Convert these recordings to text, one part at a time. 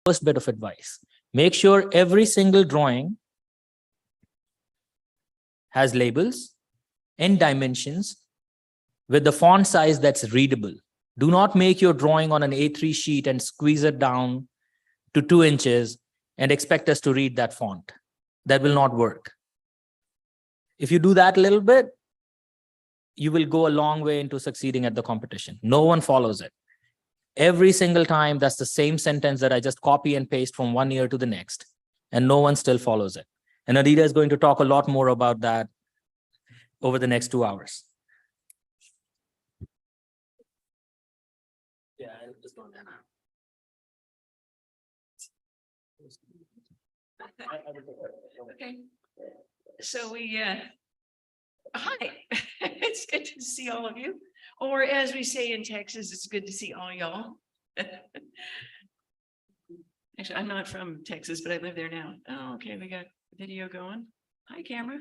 first bit of advice. Make sure every single drawing has labels in dimensions with the font size that's readable. Do not make your drawing on an A3 sheet and squeeze it down to 2 inches and expect us to read that font. That will not work. If you do that a little bit, you will go a long way into succeeding at the competition. No one follows it. Every single time, that's the same sentence that I just copy and paste from one year to the next, and no one still follows it. And Adida is going to talk a lot more about that over the next 2 hours. Yeah, I'll just go down. Okay. So hi, it's good to see all of you. Or as we say in Texas, it's good to see all y'all. Actually, I'm not from Texas, but I live there now. Oh, okay, we got video going. Hi, camera.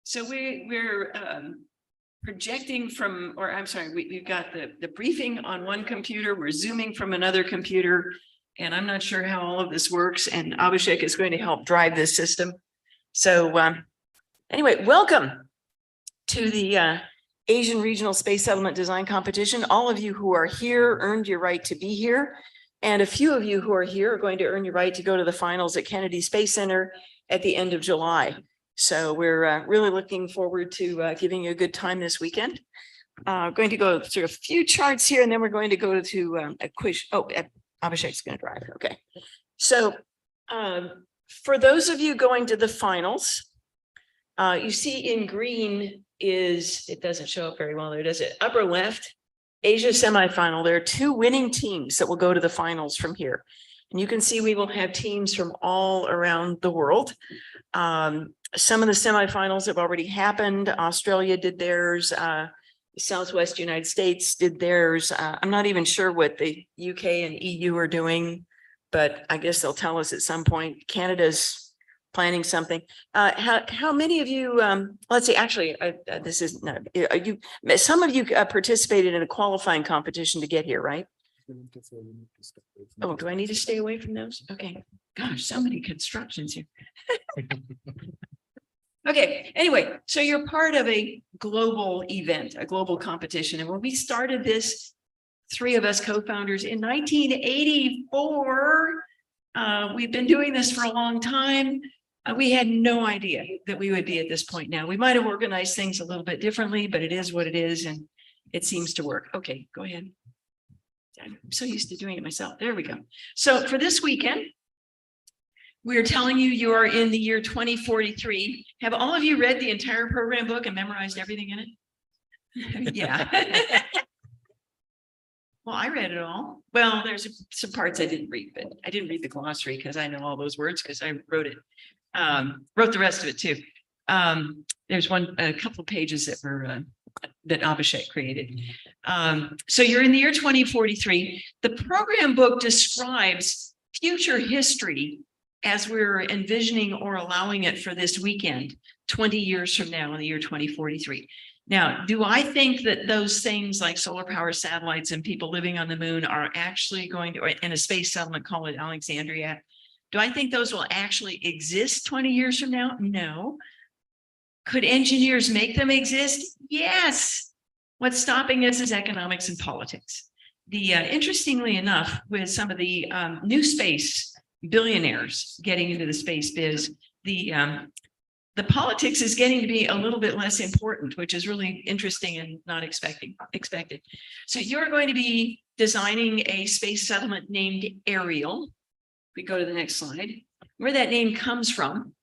So we're projecting from, or I'm sorry, we've got the briefing on one computer. We're zooming from another computer, and I'm not sure how all of this works. And Abhishek is going to help drive this system. So anyway, welcome to the Asian Regional Space Settlement Design Competition. All of you who are here earned your right to be here. And a few of you who are here are going to earn your right to go to the finals at Kennedy Space Center at the end of July. So we're really looking forward to giving you a good time this weekend. Going to go through a few charts here, and then we're going to go to a quiz. Oh, Abhishek's going to drive. Okay. So for those of you going to the finals, you see in green is, it doesn't show up very well there, does it? Upper left, Asia semifinal. There are 2 winning teams that will go to the finals from here. And you can see we will have teams from all around the world. Some of the semifinals have already happened. Australia did theirs. Southwest United States did theirs. I'm not even sure what the UK and EU are doing, but I guess they'll tell us at some point. Canada's planning something. How many of you, let's see, actually, this is not, some of you participated in a qualifying competition to get here, right? Oh, do I need to stay away from those? Okay. Gosh, so many constructions here. Okay, anyway, so you're part of a global event, a global competition. And when we started this, 3 of us co-founders in 1984, we've been doing this for a long time. We had no idea that we would be at this point now. We might have organized things a little bit differently, but it is what it is, and it seems to work. Okay, go ahead. I'm so used to doing it myself. There we go. So for this weekend, we're telling you you are in the year 2043. Have all of you read the entire program book and memorized everything in it? Yeah. Well, I read it all. Well, there's some parts I didn't read, but I didn't read the glossary because I know all those words because I wrote it. Wrote the rest of it too. There's a couple of pages that were that Abhishek created. So you're in the year 2043. The program book describes future history as we're envisioning or allowing it for this weekend, 20 years from now in the year 2043. Now, do I think that those things like solar power satellites and people living on the moon are actually going to, and a space settlement called it Alexandria, do I think those will actually exist 20 years from now? No. Could engineers make them exist? Yes. What's stopping us is economics and politics. Interestingly enough, with some of the new space billionaires getting into the space biz, the politics is getting to be a little bit less important, which is really interesting and not expected. So you're going to be designing a space settlement named Ariel. We go to the next slide. Where that name comes from.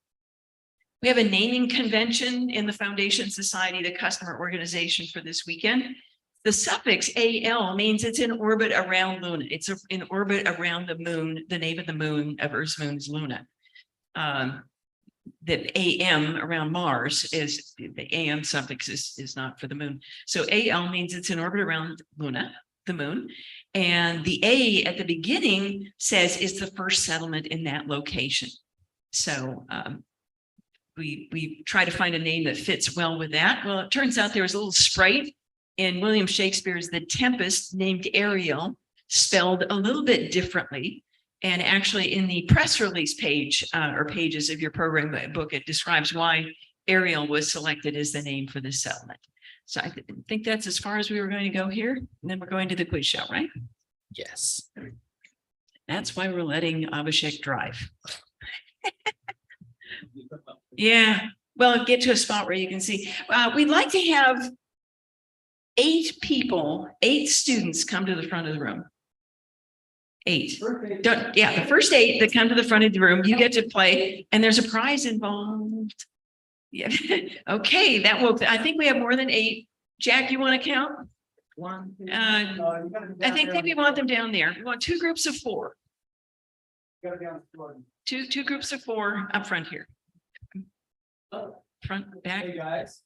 We have a naming convention in the Foundation Society, the customer organization for this weekend. The suffix AL means it's in orbit around Luna. It's in orbit around the moon. The name of the moon, of Earth's moon, is Luna. The AM around Mars is, the AM suffix is not for the moon. So AL means it's in orbit around Luna, the moon. And the A at the beginning says it's the first settlement in that location. So we try to find a name that fits well with that. Well, it turns out there was a little sprite in William Shakespeare's The Tempest named Ariel. spelled a little bit differently. And actually in the press release page or pages of your program book, it describes why Ariel was selected as the name for this settlement. So I think that's as far as we were going to go here. And then we're going to the quiz show, right? Yes. That's why we're letting Abhishek drive. Yeah, well, get to a spot where you can see. We'd like to have 8 people, 8 students come to the front of the room. 8. The first 8 that come to the front of the room, you get to play, and there's a prize involved. Yeah. Okay, that will. I think we have more than 8. Jack, you want to count? 1. I think we want them down there. We want 2 groups of 4. Two groups of 4 up front here. Front, back. Hey guys.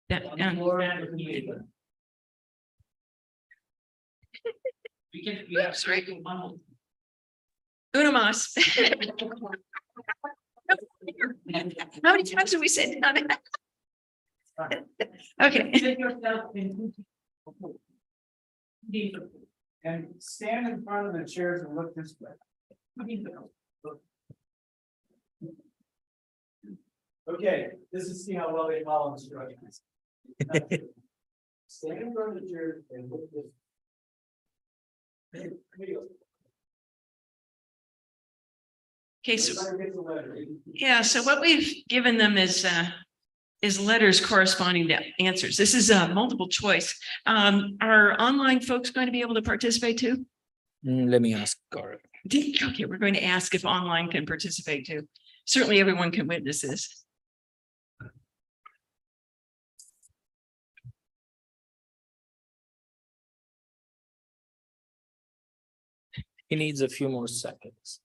We have straight. Uno mas. How many times have we said that? Okay. And stand in front of the chairs and look this way. Okay, this is see how well they follow instructions. Stand in front of the chairs and look this way. Okay, so yeah, so what we've given them is letters corresponding to answers. This is a multiple choice. Are online folks going to be able to participate too? Let me ask Gaurav. Okay, we're going to ask if online can participate too. Certainly everyone can witness this. He needs a few more seconds.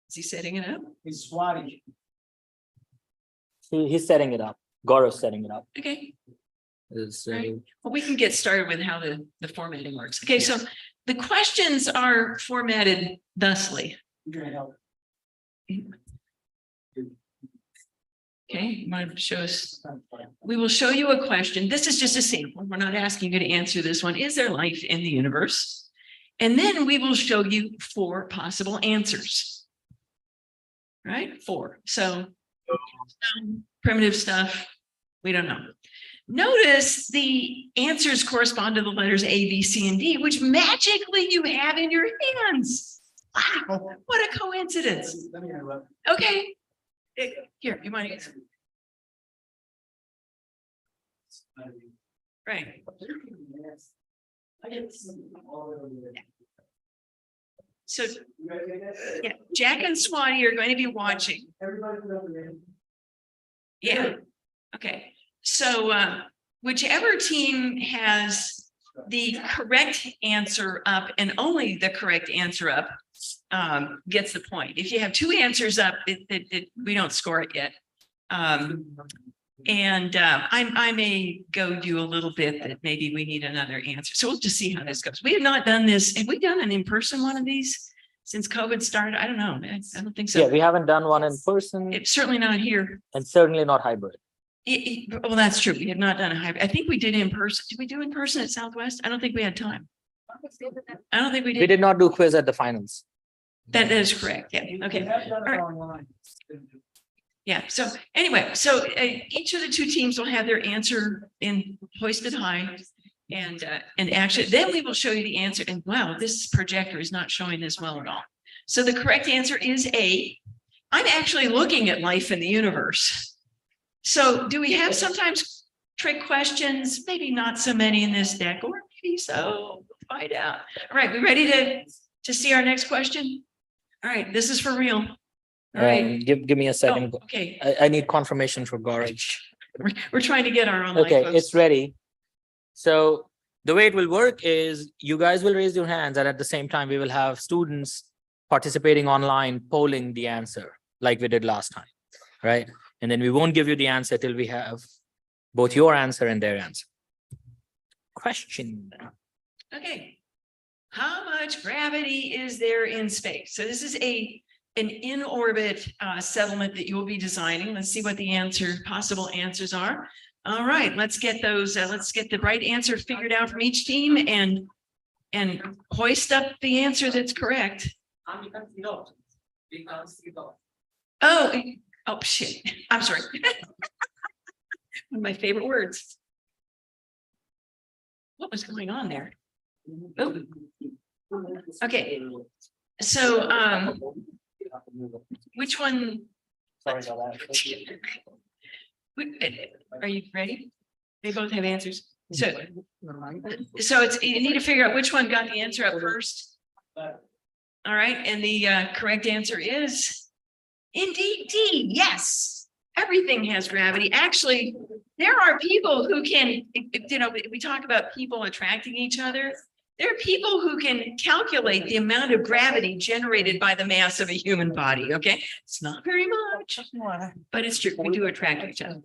Is he setting it up? He's swatting. He's setting it up. Gaurav's setting it up. Okay. Right. Well, we can get started with how the formatting works. Okay, so the questions are formatted thusly. Okay, want to show us? We will show you a question. This is just a sample. We're not asking you to answer this one. Is there life in the universe? And then we will show you 4 possible answers. Right? 4. So primitive stuff, we don't know. Notice the answers correspond to the letters A, B, C, and D, which magically you have in your hands. Wow, what a coincidence. Okay. Here, you want to get right. So yeah, Jack and Swati are going to be watching. Yeah. Okay. So whichever team has the correct answer up and only the correct answer up gets the point. If you have 2 answers up, we don't score it yet. I may go do a little bit that maybe we need another answer. So we'll just see how this goes. We have not done this. Have we done an in-person one of these since COVID started? I don't know. I don't think so. Yeah, we haven't done one in person. It's certainly not here. And certainly not hybrid. Well, that's true. We have not done a hybrid. I think we did in person. Did we do in person at Southwest? I don't think we had time. I don't think we did. We did not do quiz at the finals. That is correct. Yeah. Okay. All right. Yeah. So anyway, so each of the 2 teams will have their answer in hoisted high, and actually, then we will show you the answer. And wow, this projector is not showing this well at all. So the correct answer is A. I'm actually looking at life in the universe. So do we have sometimes trick questions? Maybe not so many in this deck, or maybe so. We'll find out. All right, we ready to see our next question? All right, this is for real. All right. Give me a second. Oh, okay. I need confirmation for Gaurav. We're trying to get our online. Okay, folks. it's ready. So the way it will work is you guys will raise your hands, and at the same time, we will have students participating online, polling the answer like we did last time, right? And then we won't give you the answer till we have both your answer and their answer. Question. Okay. How much gravity is there in space? So this is an in-orbit settlement that you will be designing. Let's see what the possible answers are. All right, let's get those, let's get the right answer figured out from each team and hoist up the answer that's correct. Oh, oh, shit. I'm sorry. One of my favorite words. What was going on there? Oh. Okay. So, which one? Sorry about that. Are you ready? They both have answers. So it's, you need to figure out which one got the answer up first. All right. And the correct answer is indeed D. Yes. Everything has gravity. Actually, there are people who can, you know, we talk about people attracting each other. There are people who can calculate the amount of gravity generated by the mass of a human body. Okay. It's not very much, but it's true. We do attract each other.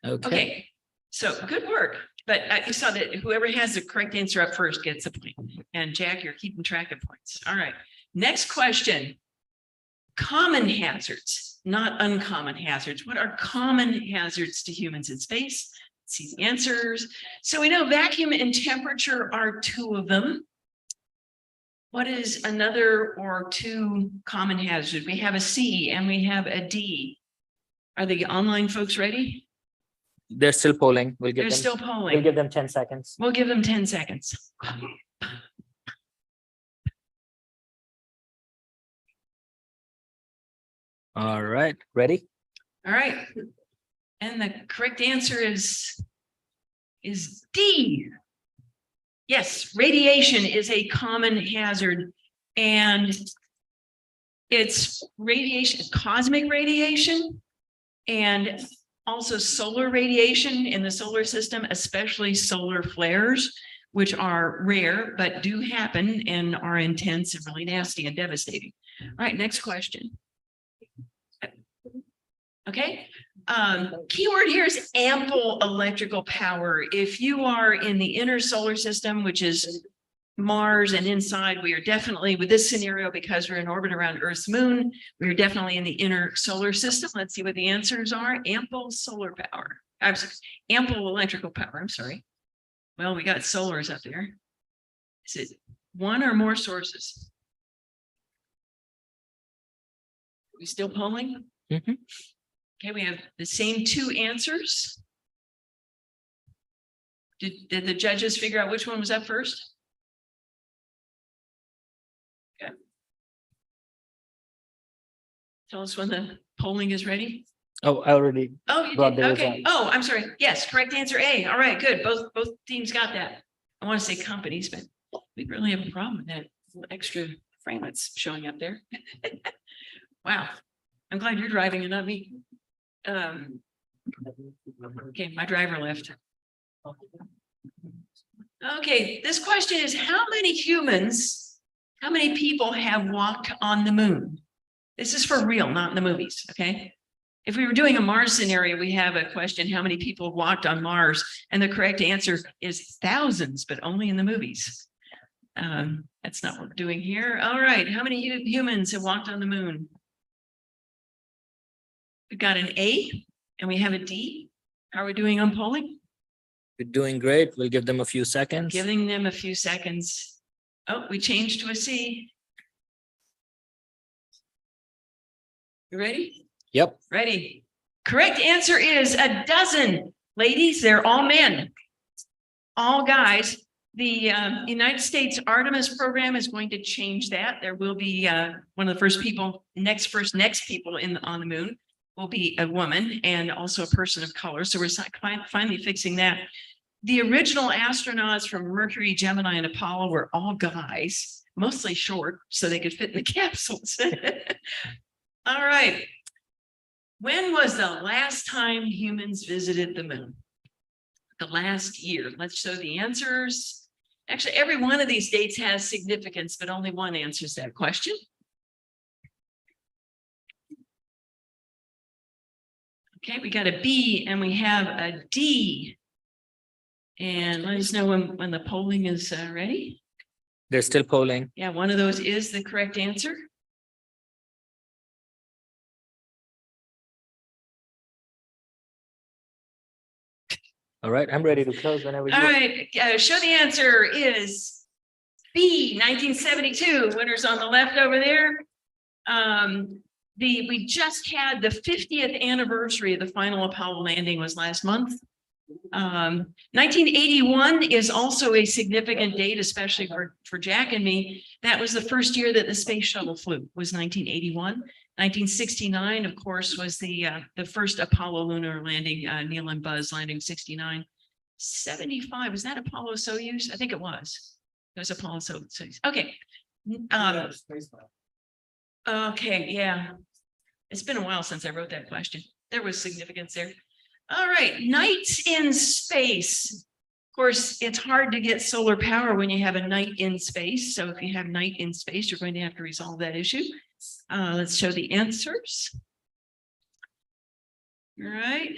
Okay. So good work. But you saw that whoever has the correct answer up first gets a point. And Jack, you're keeping track of points. All right. Next question. Common hazards, not uncommon hazards. What are common hazards to humans in space? Let's see the answers. So we know vacuum and temperature are two of them. What is another or two common hazards? We have a C and we have a D. Are the online folks ready? They're still polling. They're still polling. We'll give them 10 seconds. We'll give them 10 seconds. All right. Ready? All right. And the correct answer is D. Yes, radiation is a common hazard. And it's radiation, cosmic radiation, and also solar radiation in the solar system, especially solar flares, which are rare, but do happen and are intense and really nasty and devastating. All right, next question. Okay. Keyword here is ample electrical power. If you are in the inner solar system, which is Mars, and inside, we are definitely, with this scenario, because we're in orbit around Earth's moon, we are definitely in the inner solar system. Let's see what the answers are. Ample solar power. I'm sorry, ample electrical power. I'm sorry. Well, we got solars up there. Is it one or more sources? Are we still polling? Mm-hmm. Okay, we have the same two answers. Did the judges figure out which one was up first? Okay. Tell us when the polling is ready. Oh, I already. Oh, you brought did. the Okay. result. Oh, I'm sorry. Yes, correct answer A. All right, good. Both teams got that. I want to say companies, but we really have a problem with that extra frame that's showing up there. Wow. I'm glad you're driving and not me. Okay, my driver left. Okay, this question is how many people have walked on the moon? This is for real, not in the movies, okay? If we were doing a Mars scenario, we have a question, how many people walked on Mars? And the correct answer is thousands, but only in the movies. That's not what we're doing here. All right, how many humans have walked on the moon? We've got an A and we have a D. How are we doing on polling? You're doing great. We'll give them a few seconds. Giving them a few seconds. Oh, we changed to a C. You ready? Yep. Ready. Correct answer is a dozen. Ladies, they're all men. All guys. The United States Artemis program is going to change that. There will be one of the first people, next people on the moon will be a woman and also a person of color. So we're finally fixing that. The original astronauts from Mercury, Gemini, and Apollo were all guys, mostly short, so they could fit in the capsules. All right. When was the last time humans visited the moon? The last year. Let's show the answers. Actually, every one of these dates has significance, but only one answers that question. Okay, we got a B and we have a D. And let us know when the polling is ready. They're still polling. Yeah, one of those is the correct answer. All right, I'm ready to close whenever you All are. right, show the answer is B, 1972. Winners on the left over there. We just had the 50th anniversary of the final Apollo landing was last month. 1981 is also a significant date, especially for Jack and me. That was the first year that the space shuttle flew, was 1981. 1969, of course, was the first Apollo lunar landing, Neil and Buzz landing 69. 75, was that Apollo Soyuz? I think it was. It was Apollo Soyuz. Okay. Okay, yeah. It's been a while since I wrote that question. There was significance there. All right, nights in space. Of course, it's hard to get solar power when you have a night in space. So if you have night in space, you're going to have to resolve that issue. Let's show the answers. All right.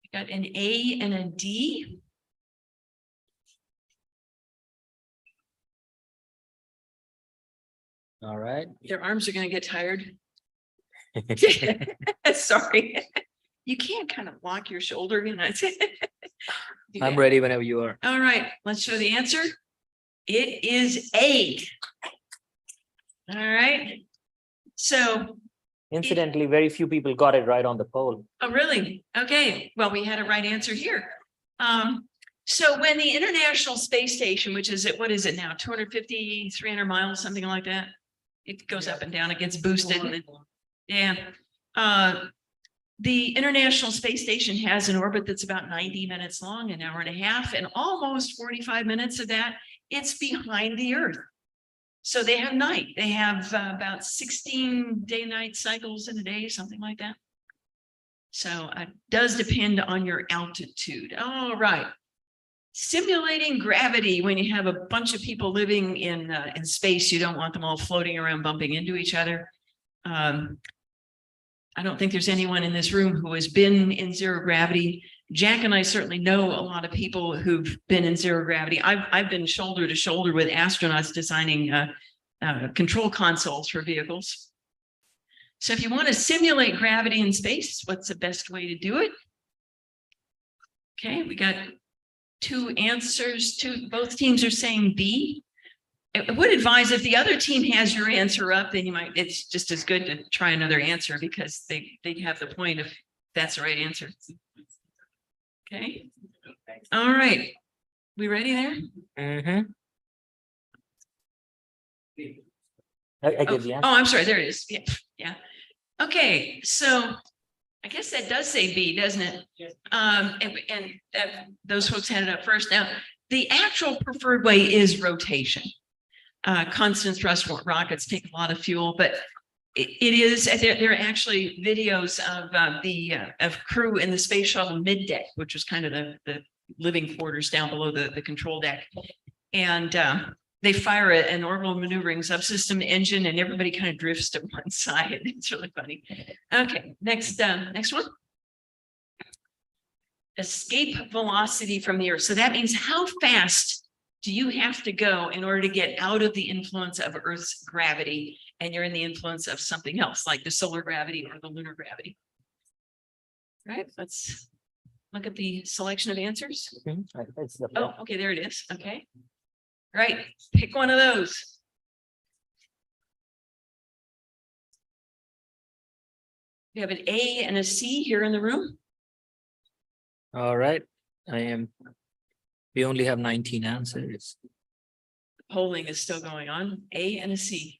We got an A and a D. All right. Their arms are going to get tired. Sorry. You can't kind of lock your shoulder, you know. I'm ready whenever you are. All right, let's show the answer. It is A. All right. So, Incidentally, very few people got it right on the poll. oh, really? Okay. Well, we had a right answer here. So when the International Space Station, which is at, what is it now? 250, 300 miles, something like that. It goes up and down, it gets boosted. And then, yeah. The International Space Station has an orbit that's about 90 minutes long, an hour and a half, and almost 45 minutes of that, it's behind the Earth. So they have night. They have about 16 day-night cycles in a day, something like that. So it does depend on your altitude. All right. Simulating gravity when you have a bunch of people living in space, you don't want them all floating around, bumping into each other. I don't think there's anyone in this room who has been in zero gravity. Jack and I certainly know a lot of people who've been in zero gravity. I've been shoulder to shoulder with astronauts designing control consoles for vehicles. So if you want to simulate gravity in space, what's the best way to do it? Okay, we got two answers. Both teams are saying B. I would advise if the other team has your answer up, then you might, it's just as good to try another answer because they have the point if that's the right answer. Okay. All right. We ready there? Mm-hmm. I give the answer. Oh, I'm sorry. There it is. Yeah. Yeah. Okay. So I guess that does say B, doesn't it? And those folks had it up first. Now, the actual preferred way is rotation. Constant thrust rockets take a lot of fuel, but it is, there are actually videos of crew in the space shuttle mid-deck, which was kind of the living quarters down below the control deck. And they fire an orbital maneuvering subsystem engine and everybody kind of drifts to one side. It's really funny. Okay, next one. Escape velocity from the Earth. So that means how fast do you have to go in order to get out of the influence of Earth's gravity and you're in the influence of something else like the solar gravity or the lunar gravity? All right, let's look at the selection of answers. Oh, okay, there it is. Okay. All right, pick one of those. We have an A and a C here in the room. All right. We only have 19 answers. Polling is still going on. A and a C.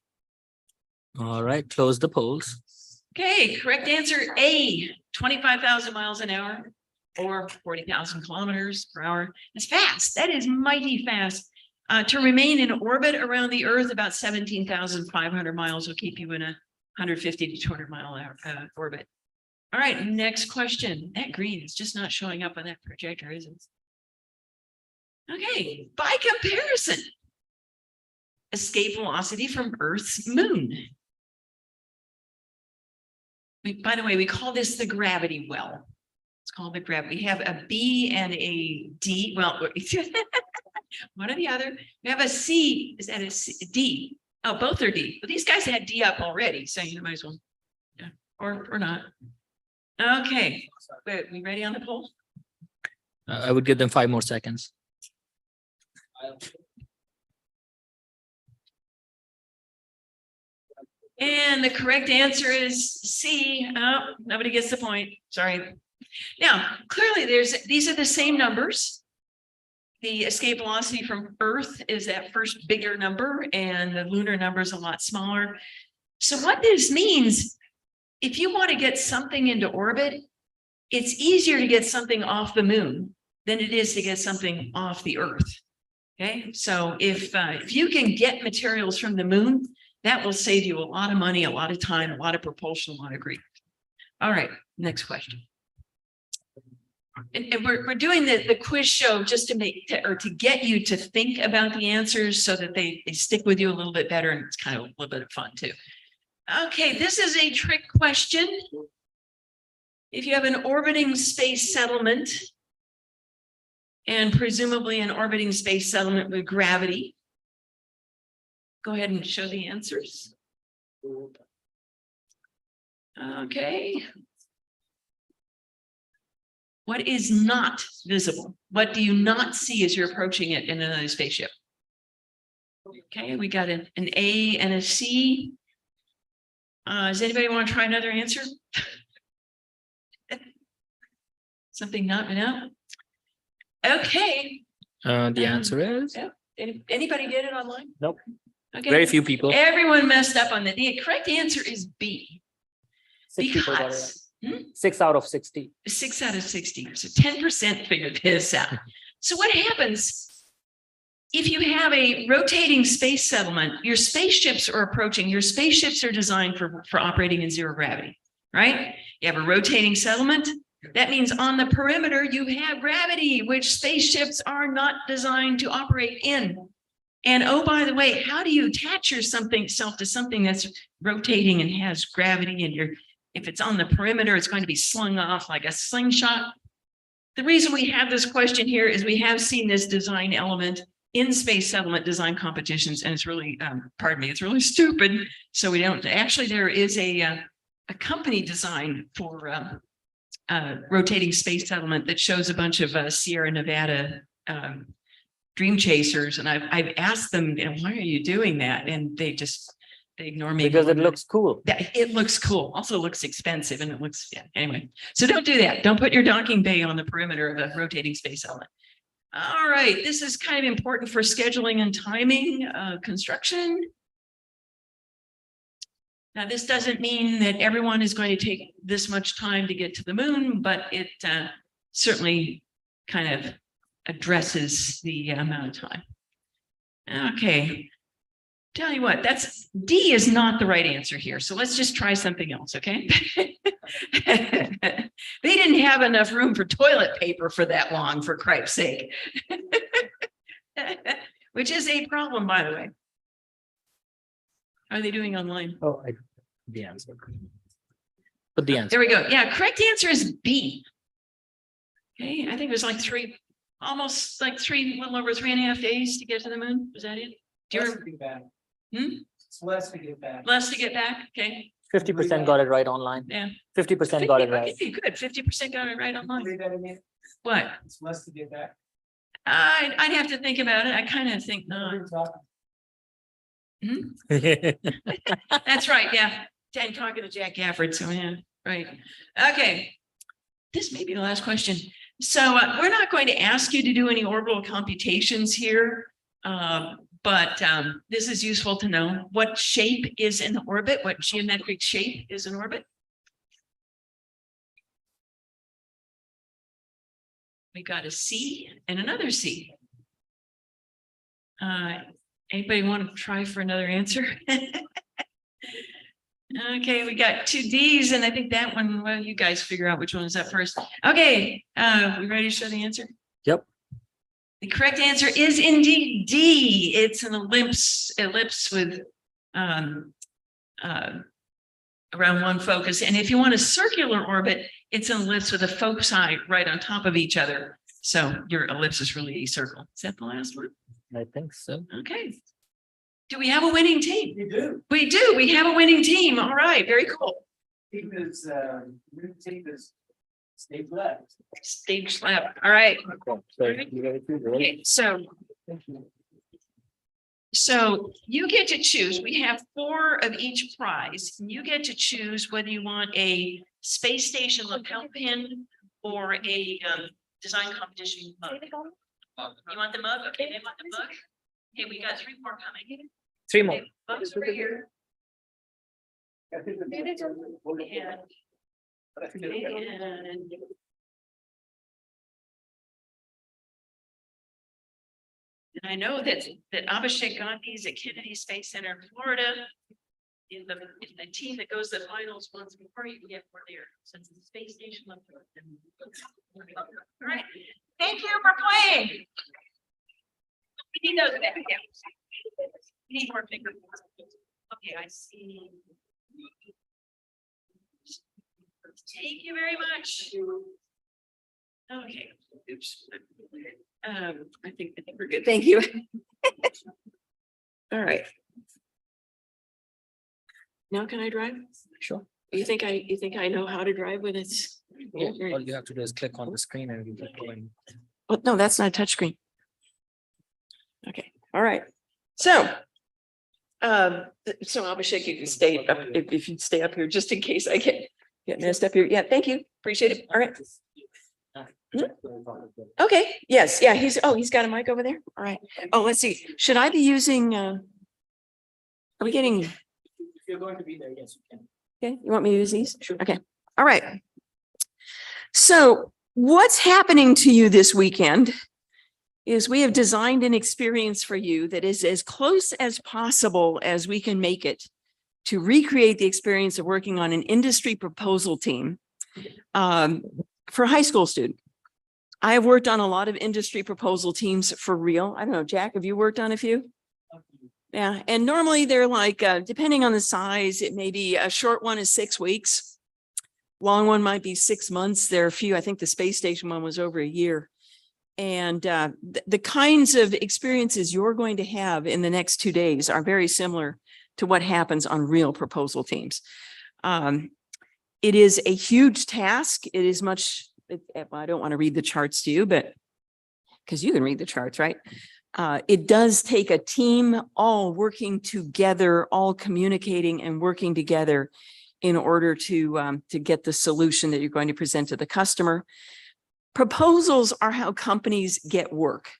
All right, close the polls. Okay, correct answer A, 25,000 miles an hour or 40,000 kilometers per hour. That's fast. That is mighty fast. To remain in orbit around the Earth, about 17,500 miles will keep you in a 150 to 200 mile orbit. All right, next question. That green is just not showing up on that projector, is it? Okay, by comparison, escape velocity from Earth's moon. By the way, we call this the gravity well. It's called the gravity. We have a B and a D. Well, one or the other. We have a C. Is that a C? D? Oh, both are D. But these guys had D up already, so you might as well, yeah, or not. Okay, wait, we ready on the poll? I would give them 5 more seconds. And the correct answer is C. Oh, nobody gets the point. Sorry. Now, clearly these are the same numbers. The escape velocity from Earth is that first bigger number, and the lunar number is a lot smaller. So what this means, if you want to get something into orbit, it's easier to get something off the moon than it is to get something off the Earth. Okay, so if you can get materials from the moon, that will save you a lot of money, a lot of time, a lot of propulsion, a lot of grief. All right, next question. And we're doing the quiz show just to get you to think about the answers so that they stick with you a little bit better, and it's kind of a little bit of fun too. Okay, this is a trick question. If you have an orbiting space settlement, and presumably an orbiting space settlement with gravity, go ahead and show the answers. Okay. What is not visible? What do you not see as you're approaching it in another spaceship? Okay, we got an A and a C. Does anybody want to try another answer? Something not enough? Okay. The answer is Yeah. Anybody get it online? nope. Okay. Very few people. Everyone messed up on the correct answer is B. 6 people got it right. Because 6 out of 60. 6 out of 60, so 10% figured this out. So what happens if you have a rotating space settlement? Your spaceships are approaching. Your spaceships are designed for operating in zero gravity, right? You have a rotating settlement. That means on the perimeter you have gravity, which spaceships are not designed to operate in. And oh, by the way, how do you attach yourself to something that's rotating and has gravity, and if it's on the perimeter, it's going to be slung off like a slingshot? The reason we have this question here is we have seen this design element in space settlement design competitions, and it's really, pardon me, it's really stupid. So we don't actually, there is a company design for rotating space settlement that shows a bunch of Sierra Nevada dream chasers, and I've asked them, why are you doing that? And they ignore me Because it looks cool. It looks cool. Also looks expensive, and it looks, yeah, anyway. So don't do that. Don't put your docking bay on the perimeter of a rotating space element. All right, this is kind of important for scheduling and timing construction. Now, this doesn't mean that everyone is going to take this much time to get to the moon, but it certainly kind of addresses the amount of time. Okay. Tell you what, D is not the right answer here. So let's just try something else, okay? They didn't have enough room for toilet paper for that long, for Christ's sake. Which is a problem, by the way. How are they doing online? Oh, the answer. But the answer. There we go. Yeah, correct answer is B. Okay, I think it was like almost like a little over 3.5 days to get to the moon. Was that it? Do you Less remember? to get back. Hmm? It's less to get back. Less to get back. Okay. 50% got it right online. Yeah. 50% got it right. Okay, good. 50% got it right online. Read that again. What? It's less to get back. I'd have to think about it. I kind of think no. That's right. Yeah. I'm talking to Jack Gafford. So yeah, right. Okay. This may be the last question. So we're not going to ask you to do any orbital computations here. But this is useful to know. What shape is in orbit? What geometric shape is in orbit? We got a C and another C. Anybody want to try for another answer? Okay, we got 2 Ds, and I think that one, well, you guys figure out which one is up first. Okay, we ready to show the answer? Yep. The correct answer is indeed D. It's an ellipse with around one focus. And if you want a circular orbit, it's an ellipse with a foci right on top of each other. So your ellipse is really a circle. Is that the last one? I think so. Okay. Do we have a winning team? You do. We do. We have a winning team. All right. Very cool. Team is, new team is stage left. Stage left. All right. Okay, so you get to choose. We have 4 of each prize. You get to choose whether you want a space station lapel pin or a design competition mug. You want the mug? Okay, they want the mug. Okay, we got 3 more coming. 3 more. Okay, mugs over here. And I know that Abhishek got these at Kennedy Space Center in Florida. In the team that goes to the finals once before you can get more there. Since the space station left. All right. Thank you for playing. We need those back. Yeah. We need more fingers. Okay, I see. Thank you very much. Okay. Oops. I think we're good. Thank you. All right. Now can I drive? Sure. You think I know how to drive when it's? Yeah, all you have to do is click on the screen and you get going. Well, no, that's not a touch screen. Okay, all right. So Abhishek, you can stay up if you stay up here just in case I get messed up here. Yeah, thank you. Appreciate it. All right. Okay, yes, yeah, he's got a mic over there. All right. Oh, let's see. Should I be using are we getting? If you're going to be there, yes, you can. Okay, you want me to use these? Sure. Okay. All right. So what's happening to you this weekend is we have designed an experience for you that is as close as possible as we can make it to recreate the experience of working on an industry proposal team for a high school student. I have worked on a lot of industry proposal teams for real. I don't know, Jack, have you worked on a few? Yeah, and normally they're like, depending on the size, it may be a short one is 6 weeks. Long one might be 6 months. There are a few, I think the space station one was over a year. And the kinds of experiences you're going to have in the next 2 days are very similar to what happens on real proposal teams. It is a huge task. It is much, I don't want to read the charts to you, but because you can read the charts, right? It does take a team all working together, all communicating and working together in order to get the solution that you're going to present to the customer. Proposals are how companies get work.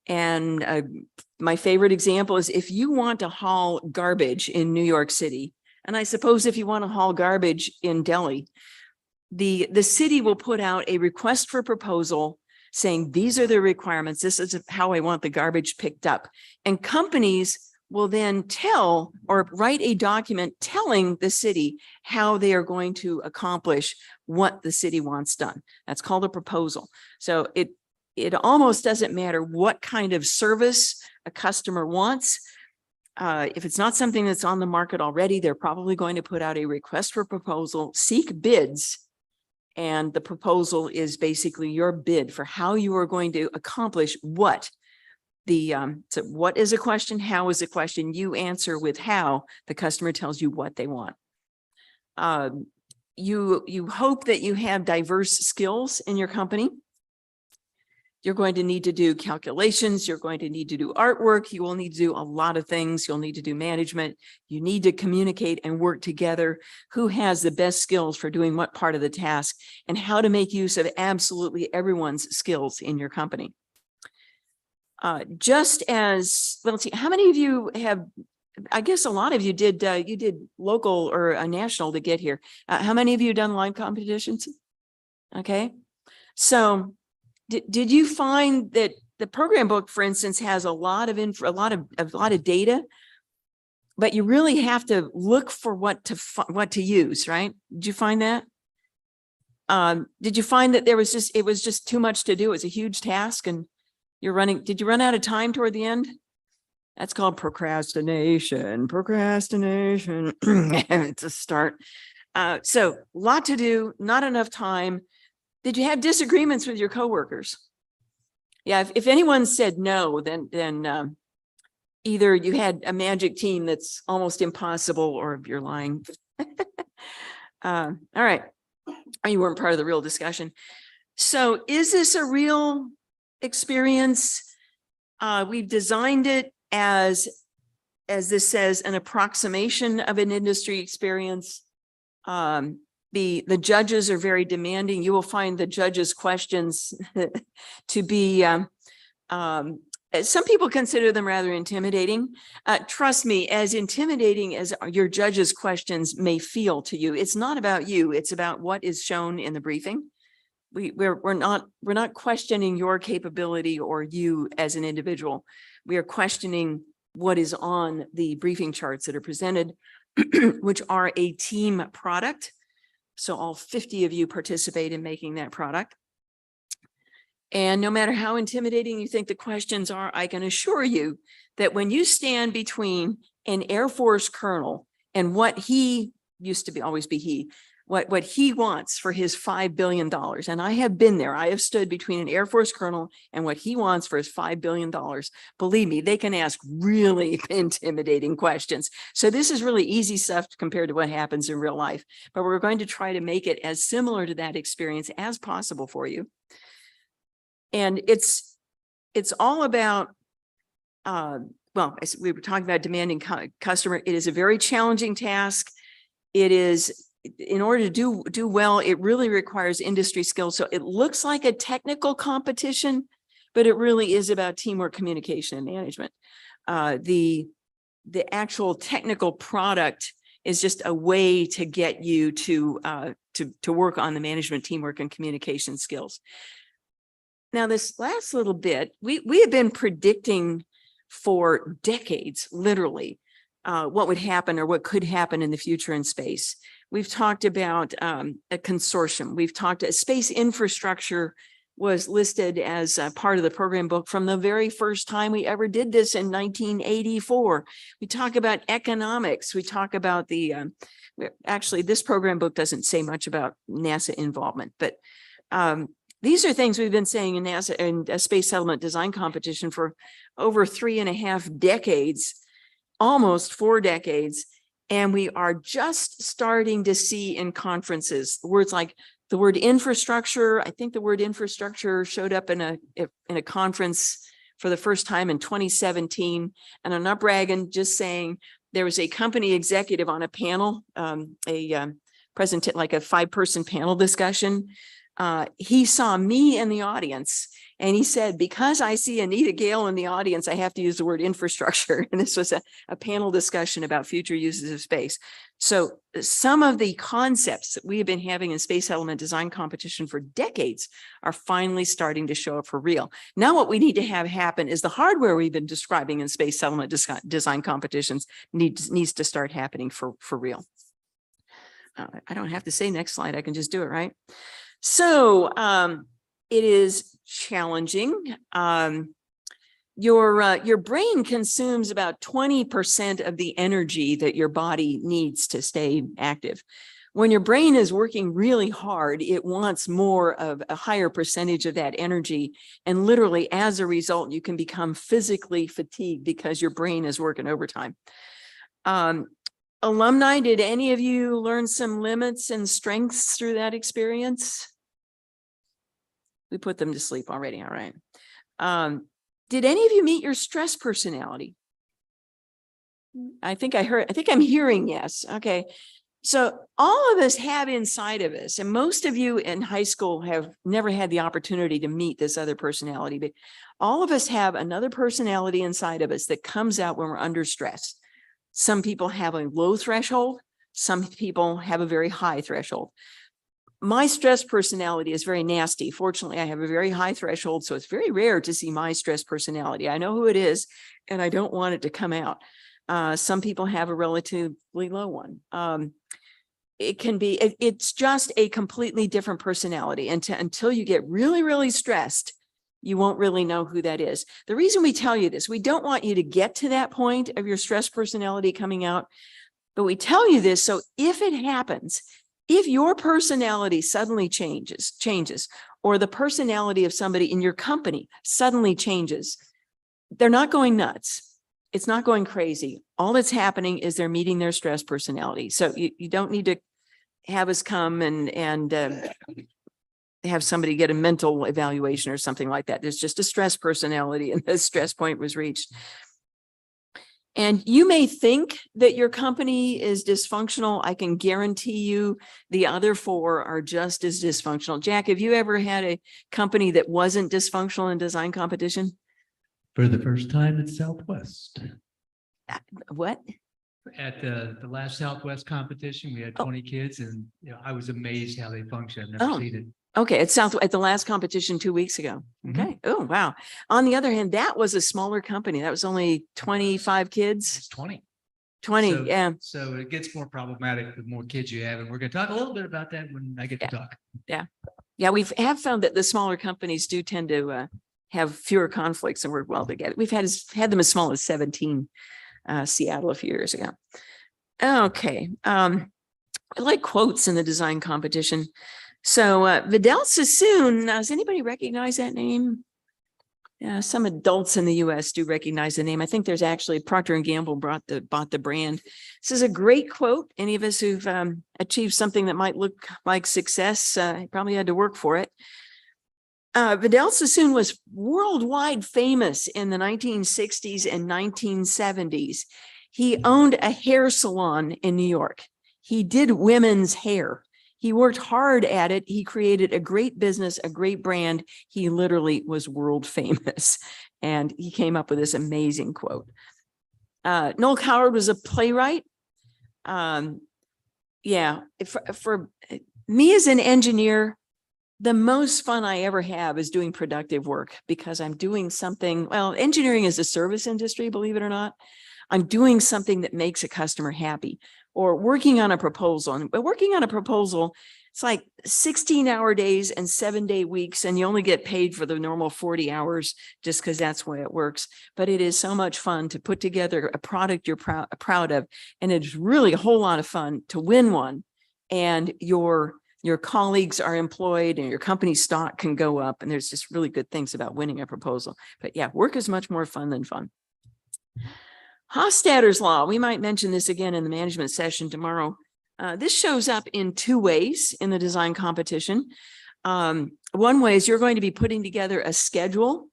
And my favorite example is if you want to haul garbage in New York City, and I suppose if you want to haul garbage in Delhi, the city will put out a request for proposal saying, these are the requirements. This is how I want the garbage picked up. And companies will then tell or write a document telling the city how they are going to accomplish what the city wants done. That's called a proposal. So it almost doesn't matter what kind of service a customer wants. If it's not something that's on the market already, they're probably going to put out a request for proposal, seek bids. And the proposal is basically your bid for how you are going to accomplish what so what is a question? How is a question? You answer with how. The customer tells you what they want. You hope that you have diverse skills in your company. You're going to need to do calculations. You're going to need to do artwork. You will need to do a lot of things. You'll need to do management. You need to communicate and work together. Who has the best skills for doing what part of the task and how to make use of absolutely everyone's skills in your company. Just as, let's see, how many of you have, I guess a lot of you did local or a national to get here. How many of you done live competitions? Okay. So did you find that the program book, for instance, has a lot of data, but you really have to look for what to use, right? Did you find that? Did you find that it was just too much to do? It was a huge task and did you run out of time toward the end? That's called procrastination. It's a start. So a lot to do, not enough time. Did you have disagreements with your coworkers? Yeah, if anyone said no, then either you had a magic team that's almost impossible or you're lying. All right. You weren't part of the real discussion. So is this a real experience? We've designed it as this says, an approximation of an industry experience. The judges are very demanding. You will find the judges' questions to be, some people consider them rather intimidating. Trust me, as intimidating as your judges' questions may feel to you, it's not about you. It's about what is shown in the briefing. We're not questioning your capability or you as an individual. We are questioning what is on the briefing charts that are presented, which are a team product. So all 50 of you participate in making that product. And no matter how intimidating you think the questions are, I can assure you that when you stand between an Air Force colonel and what he used to be, always be he, what he wants for his $5 billion. And I have been there. I have stood between an Air Force colonel and what he wants for his $5 billion. Believe me, they can ask really intimidating questions. So this is really easy stuff compared to what happens in real life. But we're going to try to make it as similar to that experience as possible for you. And it's all about, well, as we were talking about demanding customer, it is a very challenging task. It is, in order to do well, it really requires industry skills. So it looks like a technical competition, but it really is about teamwork, communication, and management. The actual technical product is just a way to get you to work on the management, teamwork, and communication skills. Now, this last little bit, we have been predicting for decades, literally, what would happen or what could happen in the future in space. We've talked about a consortium. We've talked, space infrastructure was listed as a part of the program book from the very first time we ever did this in 1984. We talk about economics. We talk about the, actually, this program book doesn't say much about NASA involvement, but these are things we've been saying in NASA and a space settlement design competition for over 3.5 decades, almost 4 decades. And we are just starting to see in conferences words like the word infrastructure. I think the word infrastructure showed up in a conference for the first time in 2017. And I'm not bragging, just saying there was a company executive on a panel, like a 5-person panel discussion. He saw me in the audience and he said, because I see Anita Gale in the audience, I have to use the word infrastructure. And this was a panel discussion about future uses of space. So some of the concepts that we have been having in space element design competition for decades are finally starting to show up for real. Now, what we need to have happen is the hardware we've been describing in space element design competitions needs to start happening for real. I don't have to say next slide. I can just do it, right? So it is challenging. Your brain consumes about 20% of the energy that your body needs to stay active. When your brain is working really hard, it wants more of a higher percentage of that energy. And literally, as a result, you can become physically fatigued because your brain is working overtime. Alumni, did any of you learn some limits and strengths through that experience? We put them to sleep already, all right. Did any of you meet your stress personality? I think I'm hearing yes. Okay. So all of us have inside of us, and most of you in high school have never had the opportunity to meet this other personality, but all of us have another personality inside of us that comes out when we're under stress. Some people have a low threshold. Some people have a very high threshold. My stress personality is very nasty. Fortunately, I have a very high threshold, so it's very rare to see my stress personality. I know who it is, and I don't want it to come out. Some people have a relatively low one. It's just a completely different personality. And until you get really, really stressed, you won't really know who that is. The reason we tell you this, we don't want you to get to that point of your stress personality coming out, but we tell you this so if it happens, if your personality suddenly changes, or the personality of somebody in your company suddenly changes, they're not going nuts. It's not going crazy. All that's happening is they're meeting their stress personality. So you don't need to have us come and have somebody get a mental evaluation or something like that. There's just a stress personality, and the stress point was reached. And you may think that your company is dysfunctional. I can guarantee you the other 4 are just as dysfunctional. Jack, have you ever had a company that wasn't dysfunctional in design competition? For the first time at Southwest. What? At the last Southwest competition, we had 20 kids, and I was amazed how they function. I've never seen it. Okay, at the last competition 2 weeks ago. Okay. Oh, wow. On the other hand, that was a smaller company. That was only 25 kids. It's 20. 20, So- yeah. So it gets more problematic the more kids you have, and we're going to talk a little bit about that when I get to talk. Yeah, we have found that the smaller companies do tend to have fewer conflicts and work well together. We've had them as small as 17, Seattle a few years ago. Okay. I like quotes in the design competition. So Vidal Sassoon, does anybody recognize that name? Yeah, some adults in the US do recognize the name. I think there's actually Procter & Gamble bought the brand. This is a great quote. Any of us who've achieved something that might look like success probably had to work for it. Vidal Sassoon was worldwide famous in the 1960s and 1970s. He owned a hair salon in New York. He did women's hair. He worked hard at it. He created a great business, a great brand. He literally was world famous. And he came up with this amazing quote. Noel Coward was a playwright. Yeah, for me as an engineer, the most fun I ever have is doing productive work, because I'm doing something, well, engineering is a service industry, believe it or not. I'm doing something that makes a customer happy, or working on a proposal. And working on a proposal, it's like 16-hour days and 7-day weeks, and you only get paid for the normal 40 hours just because that's the way it works. But it is so much fun to put together a product you're proud of. And it's really a whole lot of fun to win one, and your colleagues are employed and your company's stock can go up. And there's just really good things about winning a proposal. But yeah, work is much more fun than fun. Hofstadter's law, we might mention this again in the management session tomorrow. This shows up in 2 ways in the design competition. One way is you're going to be putting together a schedule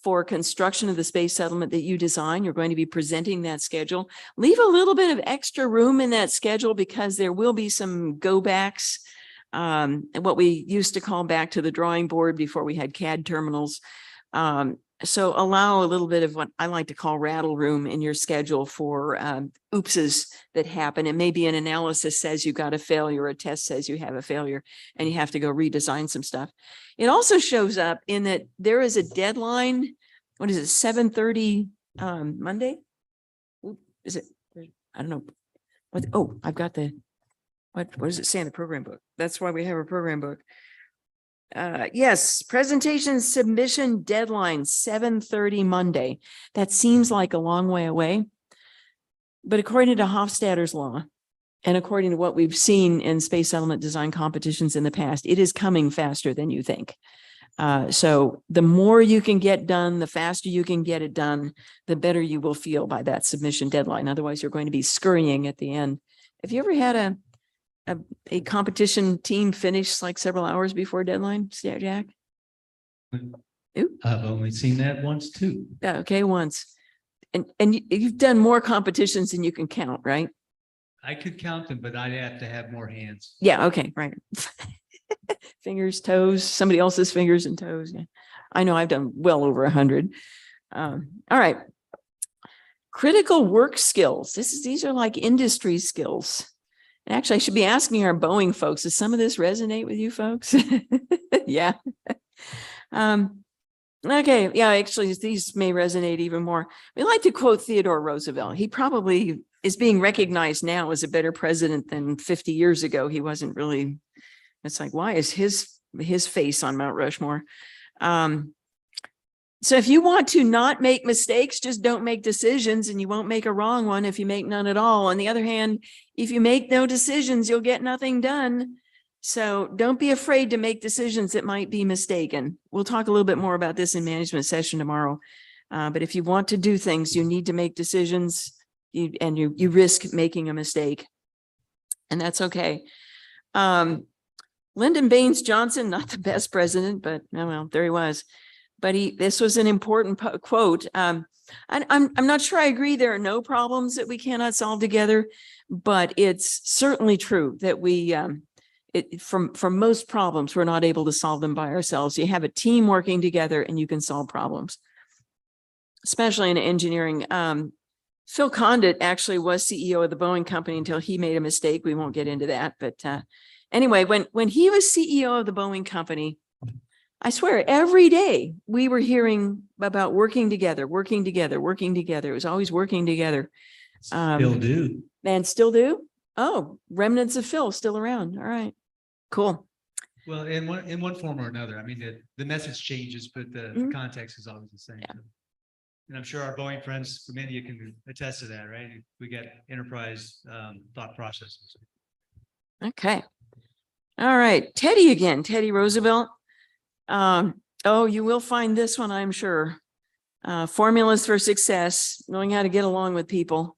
for construction of the space settlement that you design. You're going to be presenting that schedule. Leave a little bit of extra room in that schedule, because there will be some go backs, what we used to call back to the drawing board before we had CAD terminals. So allow a little bit of what I like to call rattle room in your schedule for oopses that happen. And maybe an analysis says you got a failure, a test says you have a failure, and you have to go redesign some stuff. It also shows up in that there is a deadline. What is it, 7:30 Monday? Is it? I don't know. What? Oh, I've got the, what does it say in the program book? That's why we have a program book. Yes, presentation submission deadline, 7:30 Monday. That seems like a long way away. But according to Hofstadter's law, and according to what we've seen in space settlement design competitions in the past, it is coming faster than you think. So the more you can get done, the faster you can get it done, the better you will feel by that submission deadline. Otherwise, you're going to be scurrying at the end. Have you ever had a competition team finish like several hours before deadline, Jack? I've only seen that once too. Yeah, okay, once. And you've done more competitions than you can count, right? I could count them, but I'd have to have more hands. Yeah, okay, right. Fingers, toes, somebody else's fingers and toes. Yeah. I know I've done well over 100. All right. Critical work skills. These are like industry skills. And actually, I should be asking our Boeing folks, does some of this resonate with you folks? Yeah. Okay. Yeah, actually, these may resonate even more. We like to quote Theodore Roosevelt. He probably is being recognized now as a better president than 50 years ago. He wasn't really, it's like, why is his face on Mount Rushmore? So if you want to not make mistakes, just don't make decisions, and you won't make a wrong one if you make none at all. On the other hand, if you make no decisions, you'll get nothing done. So don't be afraid to make decisions that might be mistaken. We'll talk a little bit more about this in management session tomorrow. But if you want to do things, you need to make decisions, and you risk making a mistake, and that's okay. Lyndon Baines Johnson, not the best president, but oh well, there he was. But this was an important quote. I'm not sure I agree there are no problems that we cannot solve together, but it's certainly true that for most problems, we're not able to solve them by ourselves. You have a team working together and you can solve problems, especially in engineering. Phil Condit actually was CEO of the Boeing company until he made a mistake. We won't get into that. But anyway, when he was CEO of the Boeing company, I swear every day we were hearing about working together, working together, working together. It was always working together. Still do. And still do? Oh, remnants of Phil still around. All right, cool. Well, in one form or another. I mean, the message changes, but the context is always the same. Yeah. And I'm sure our Boeing friends from India can attest to that, right? We get enterprise thought processes. Okay. All right. Teddy again, Teddy Roosevelt. Oh, you will find this one, I'm sure. Formulas for success, knowing how to get along with people.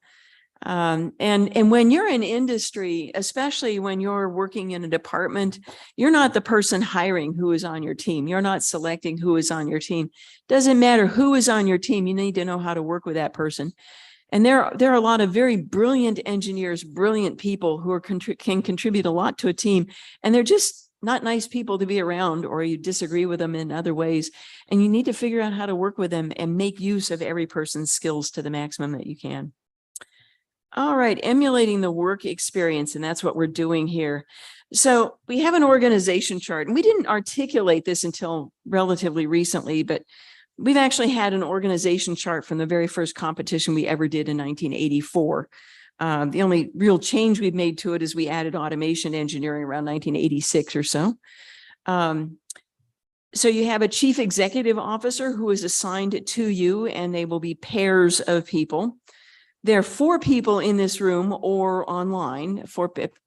And when you're in industry, especially when you're working in a department, you're not the person hiring who is on your team. You're not selecting who is on your team. Doesn't matter who is on your team. You need to know how to work with that person. And there are a lot of very brilliant engineers, brilliant people who can contribute a lot to a team. And they're just not nice people to be around, or you disagree with them in other ways. And you need to figure out how to work with them and make use of every person's skills to the maximum that you can. All right, emulating the work experience, and that's what we're doing here. So we have an organization chart, and we didn't articulate this until relatively recently, but we've actually had an organization chart from the very first competition we ever did in 1984. The only real change we've made to it is we added automation engineering around 1986 or so. So you have a chief executive officer who is assigned to you, and they will be pairs of people. There are 4 people in this room or online,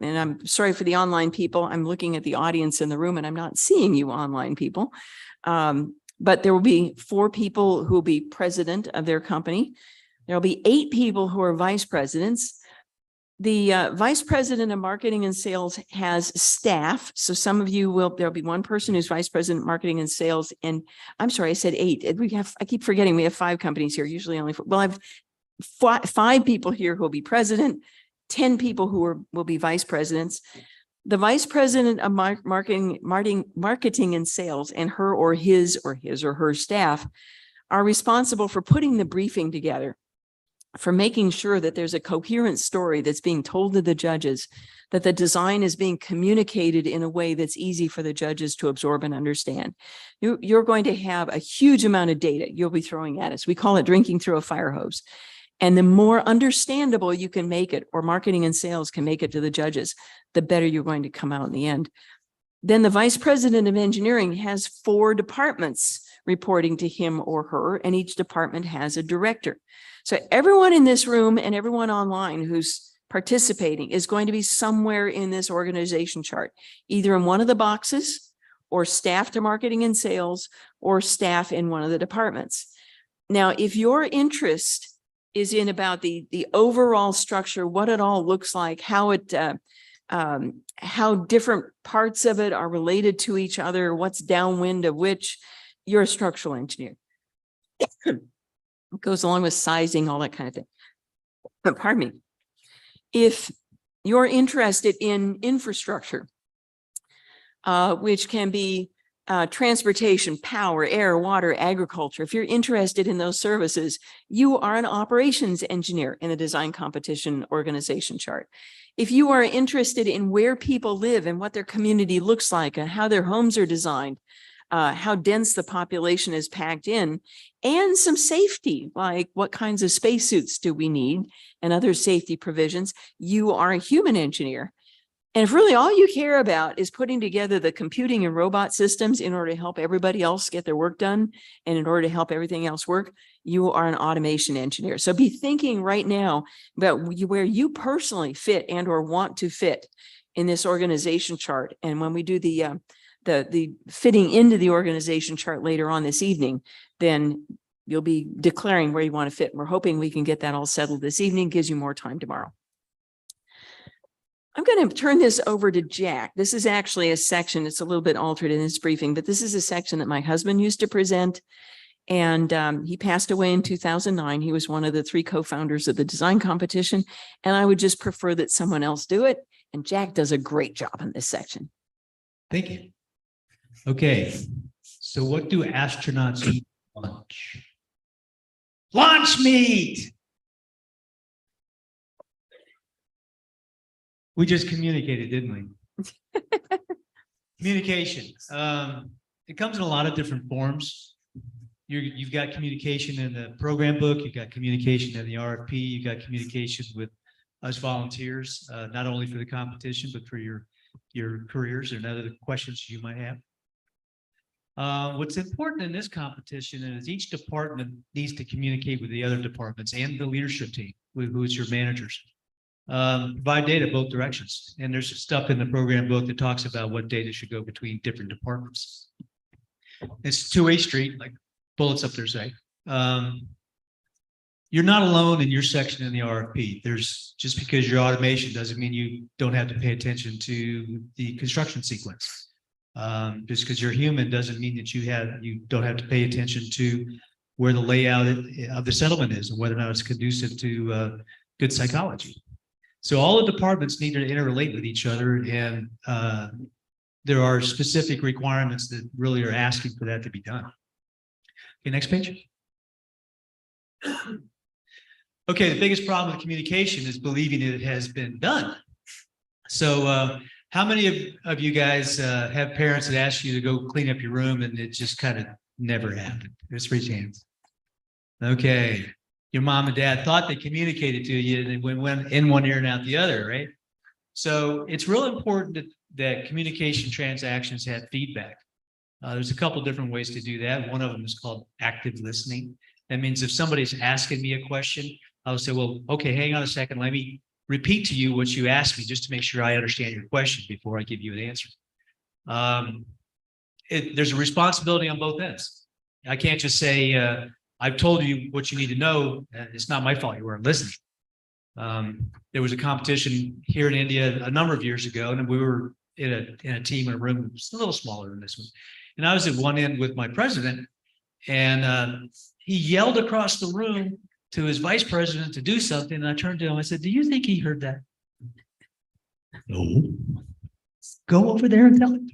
and I'm sorry for the online people. I'm looking at the audience in the room and I'm not seeing you online people. But there will be 4 people who will be president of their company. There will be 8 people who are vice presidents. The vice president of marketing and sales has staff. So some of you there'll be one person who's vice president of marketing and sales. And I'm sorry, I said 8. I keep forgetting we have 5 companies here, usually only 4. Well, I've 5 people here who will be president, 10 people who will be vice presidents. The vice president of marketing and sales and her or his or her staff are responsible for putting the briefing together, for making sure that there's a coherent story that's being told to the judges, that the design is being communicated in a way that's easy for the judges to absorb and understand. You're going to have a huge amount of data you'll be throwing at us. We call it drinking through a fire hose. And the more understandable you can make it, or marketing and sales can make it to the judges, the better you're going to come out in the end. Then the vice president of engineering has 4 departments reporting to him or her, and each department has a director. So everyone in this room and everyone online who's participating is going to be somewhere in this organization chart, either in one of the boxes, or staff to marketing and sales, or staff in one of the departments. Now, if your interest is in about the overall structure, what it all looks like, how different parts of it are related to each other, what's downwind of which, you're a structural engineer. It goes along with sizing, all that kind of thing. But pardon me. If you're interested in infrastructure, which can be transportation, power, air, water, agriculture. If you're interested in those services, you are an operations engineer in the design competition organization chart. If you are interested in where people live and what their community looks like and how their homes are designed, how dense the population is packed in, and some safety, like what kinds of spacesuits do we need and other safety provisions, you are a human engineer. And if really all you care about is putting together the computing and robot systems in order to help everybody else get their work done, and in order to help everything else work, you are an automation engineer. So be thinking right now about where you personally fit and or want to fit in this organization chart. And when we do the fitting into the organization chart later on this evening, then you'll be declaring where you want to fit. We're hoping we can get that all settled this evening, gives you more time tomorrow. I'm going to turn this over to Jack. This is actually a section, it's a little bit altered in this briefing, but this is a section that my husband used to present. And he passed away in 2009. He was one of the 3 co-founders of the design competition. And I would just prefer that someone else do it. And Jack does a great job in this section. Thank you. Okay, so what do astronauts eat for lunch? Lunch meat. We just communicated, didn't we? Communication. It comes in a lot of different forms. You've got communication in the program book, you've got communication in the RFP, you've got communication with us volunteers, not only for the competition, but for your careers and other questions you might have. What's important in this competition is each department needs to communicate with the other departments and the leadership team, who's your managers. Provide data both directions. And there's stuff in the program book that talks about what data should go between different departments. It's a two-way street, like bullets up there say. You're not alone in your section in the RFP. There's just because you're automation doesn't mean you don't have to pay attention to the construction sequence. Just because you're human doesn't mean that you don't have to pay attention to where the layout of the settlement is and whether or not it's conducive to good psychology. So all the departments need to interrelate with each other, and there are specific requirements that really are asking for that to be done. Okay, next page. Okay, the biggest problem with communication is believing it has been done. So how many of you guys have parents that ask you to go clean up your room and it just kind of never happened? Just raise your hands. Okay. Your mom and dad thought they communicated to you and they went in one ear and out the other, right? So it's real important that communication transactions have feedback. There's a couple different ways to do that. One of them is called active listening. That means if somebody's asking me a question, I'll say, well, okay, hang on a second. Let me repeat to you what you asked me just to make sure I understand your question before I give you an answer. There's a responsibility on both ends. I can't just say, I've told you what you need to know. It's not my fault you weren't listening. There was a competition here in India a number of years ago, and we were in a team in a room that was a little smaller than this one. And I was at one end with my president, and he yelled across the room to his vice president to do something. And I turned to him, I said, do you think he heard that? No. Go over there and tell him.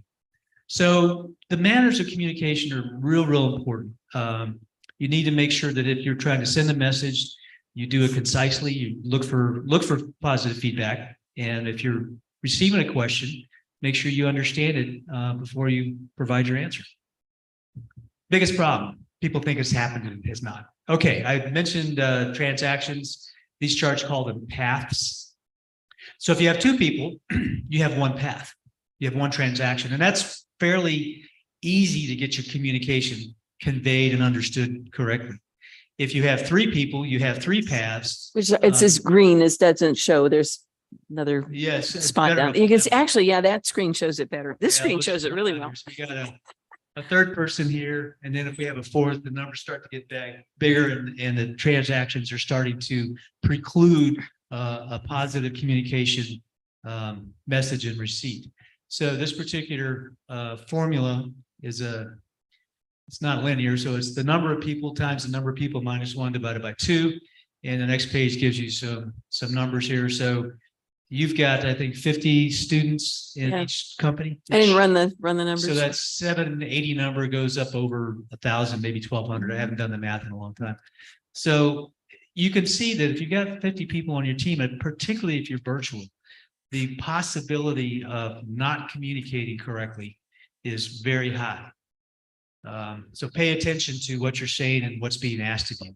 So the manners of communication are real important. You need to make sure that if you're trying to send a message, you do it concisely. You look for positive feedback. And if you're receiving a question, make sure you understand it before you provide your answer. Biggest problem. People think it's happened and it has not. Okay, I mentioned transactions. These charts call them paths. So if you have 2 people, you have one path. You have one transaction. And that's fairly easy to get your communication conveyed and understood correctly. If you have 3 people, you have 3 paths. Which it says green. This doesn't show. There's another spot down. You can see, actually, yeah, that screen shows it better. This screen shows it really well. We got a third person here, and then if we have a fourth, the numbers start to get bigger, and the transactions are starting to preclude a positive communication message and receipt. So this particular formula is it's not linear, so it's the number of people times the number of people minus 1 divided by 2, and the next page gives you some numbers here. So you've got, I think, 50 students in each company. I didn't run the numbers. So that 780 number goes up over 1,000, maybe 1,200. I haven't done the math in a long time. So you can see that if you've got 50 people on your team, and particularly if you're virtual, the possibility of not communicating correctly is very high. So pay attention to what you're saying and what's being asked of you.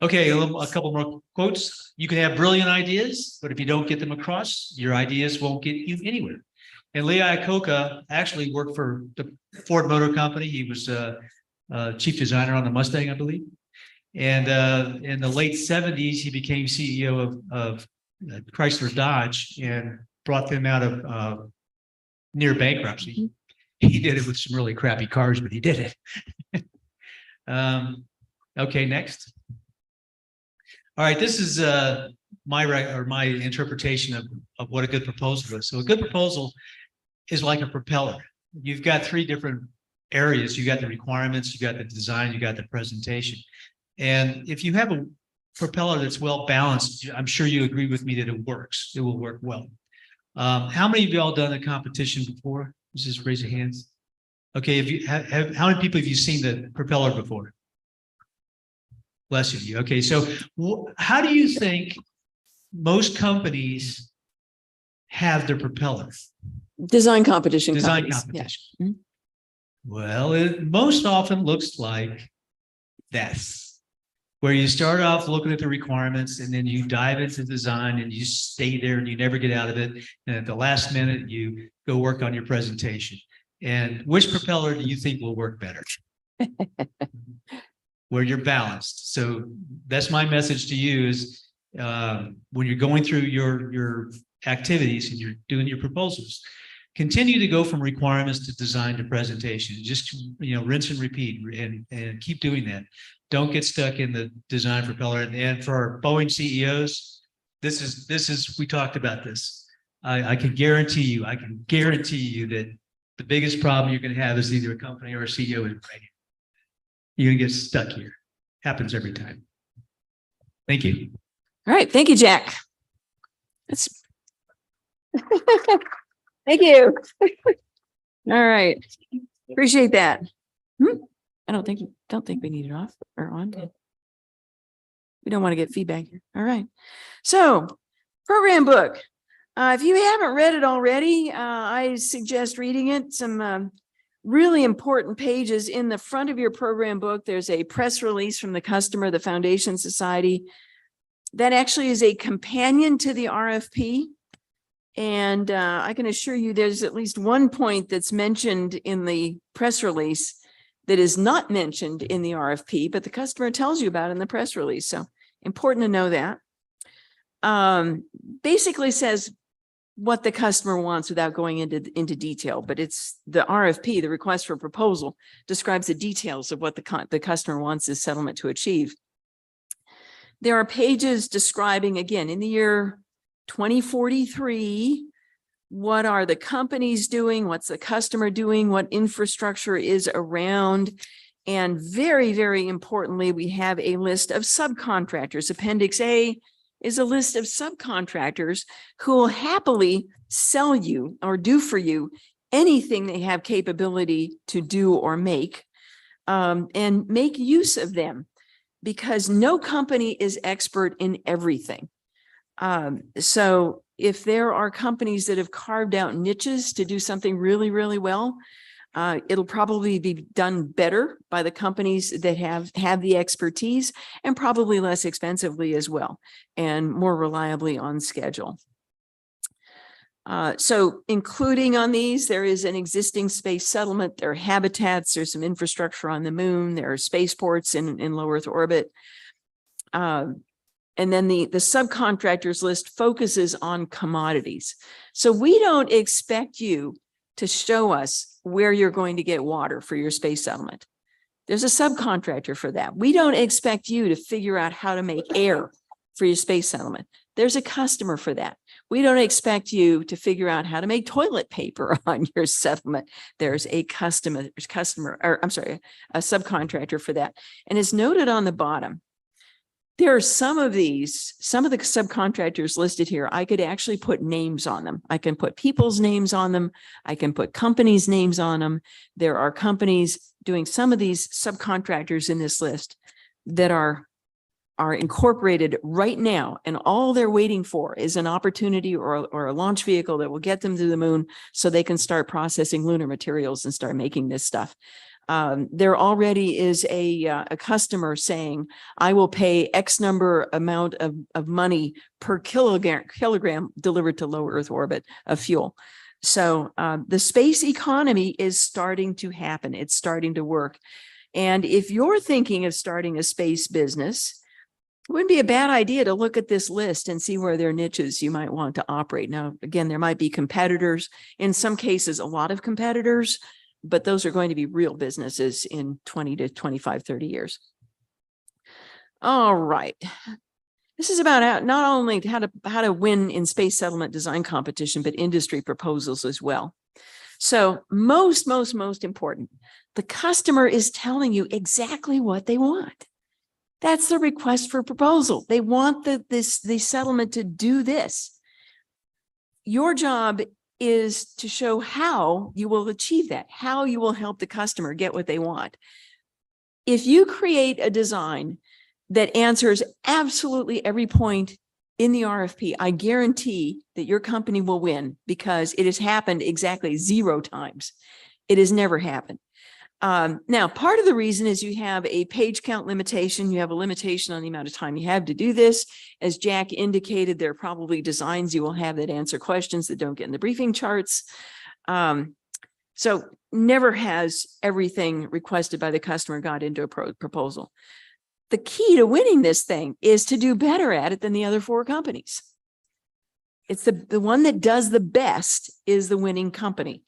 Okay, a couple more quotes. You can have brilliant ideas, but if you don't get them across, your ideas won't get you anywhere. And Lee Iacocca actually worked for the Ford Motor Company. He was chief designer on the Mustang, I believe. And in the late 70s, he became CEO of Chrysler Dodge and brought them out of near bankruptcy. He did it with some really crappy cars, but he did it. Okay, next. All right, this is my interpretation of what a good proposal is. So a good proposal is like a propeller. You've got three different areas. You got the requirements, you got the design, you got the presentation. And if you have a propeller that's well balanced, I'm sure you agree with me that it works. It will work well. How many of y'all done a competition before? Just raise your hands. Okay, if you have how many people have you seen the propeller before? Bless you. Okay, so how do you think most companies have their propellers? Design competition. Design companies. competition. Yeah. Mhm. Well, it most often looks like this, where you start off looking at the requirements and then you dive into design and you stay there and you never get out of it. And at the last minute, you go work on your presentation. And which propeller do you think will work better? Where you're balanced. So that's my message to you is when you're going through your activities and you're doing your proposals, continue to go from requirements to design to presentation. Just, rinse and repeat and keep doing that. Don't get stuck in the design propeller. And for our Boeing CEOs, this is we talked about this. I can guarantee you that the biggest problem you're going to have is either a company or a CEO is right here. You're going to get stuck here. Happens every time. Thank you. All right. Thank you, Jack. That's thank you. All right. Appreciate that. I don't think we need it off or on. We don't want to get feedback here. All right. So program book. If you haven't read it already, I suggest reading it. Some really important pages in the front of your program book. There's a press release from the customer, the Foundation Society. That actually is a companion to the RFP. And I can assure you there's at least one point that's mentioned in the press release that is not mentioned in the RFP, but the customer tells you about in the press release. So important to know that. Basically says what the customer wants without going into detail, but it's the RFP, the request for proposal, describes the details of what the customer wants this settlement to achieve. There are pages describing, again, in the year 2043, what are the companies doing? What's the customer doing? What infrastructure is around? And very, very importantly, we have a list of subcontractors. Appendix A is a list of subcontractors who will happily sell you or do for you anything they have capability to do or make, and make use of them, because no company is expert in everything. So if there are companies that have carved out niches to do something really, really well, it'll probably be done better by the companies that have the expertise, and probably less expensively as well, and more reliably on schedule. So including on these, there is an existing space settlement, there are habitats, there's some infrastructure on the moon, there are spaceports in low Earth orbit. And then the subcontractors list focuses on commodities. So we don't expect you to show us where you're going to get water for your space settlement. There's a subcontractor for that. We don't expect you to figure out how to make air for your space settlement. There's a customer for that. We don't expect you to figure out how to make toilet paper on your settlement. There's a subcontractor for that. And it's noted on the bottom. There are some of the subcontractors listed here. I could actually put names on them. I can put people's names on them. I can put companies' names on them. There are companies doing some of these subcontractors in this list that are incorporated right now, and all they're waiting for is an opportunity or a launch vehicle that will get them to the moon so they can start processing lunar materials and start making this stuff. There already is a customer saying, I will pay X number amount of money per kilogram delivered to low Earth orbit of fuel. So the space economy is starting to happen. It's starting to work. And if you're thinking of starting a space business, it wouldn't be a bad idea to look at this list and see where there are niches you might want to operate. Now, again, there might be competitors. In some cases, a lot of competitors, but those are going to be real businesses in 20 to 25, 30 years. All right. This is about not only how to win in space settlement design competition, but industry proposals as well. So most important, the customer is telling you exactly what they want. That's the request for proposal. They want the settlement to do this. Your job is to show how you will achieve that, how you will help the customer get what they want. If you create a design that answers absolutely every point in the RFP, I guarantee that your company will win, because it has happened exactly 0 times. It has never happened. Now, part of the reason is you have a page count limitation. You have a limitation on the amount of time you have to do this. As Jack indicated, there are probably designs you will have that answer questions that don't get in the briefing charts. So never has everything requested by the customer got into a proposal. The key to winning this thing is to do better at it than the other 4 companies. It's the one that does the best is the winning company.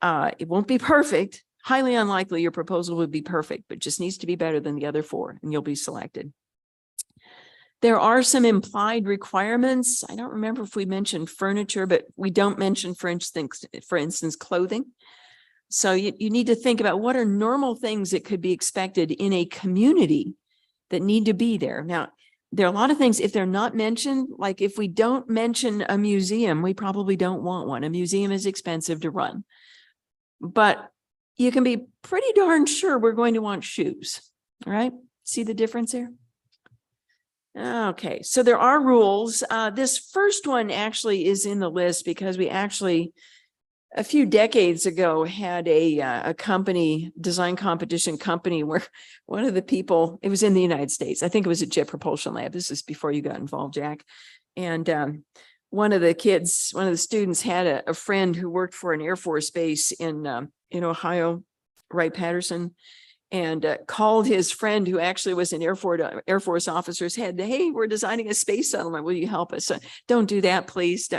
It won't be perfect. Highly unlikely your proposal would be perfect, but just needs to be better than the other 4 and you'll be selected. There are some implied requirements. I don't remember if we mentioned furniture, but we don't mention, for instance, clothing. So you need to think about what are normal things that could be expected in a community that need to be there. Now, there are a lot of things, if they're not mentioned, like if we don't mention a museum, we probably don't want one. A museum is expensive to run. But you can be pretty darn sure we're going to want shoes. All right. See the difference here? Okay. So there are rules. This first one actually is in the list because we actually, a few decades ago, had a company, design competition company, where one of the people, it was in the United States. I think it was at Jet Propulsion Lab. This is before you got involved, Jack. And one of the students had a friend who worked for an Air Force base in Ohio, Wright-Patterson, and called his friend who actually was an Air Force officer, said, "Hey, we're designing a space settlement. Will you help us?" Don't do that, please.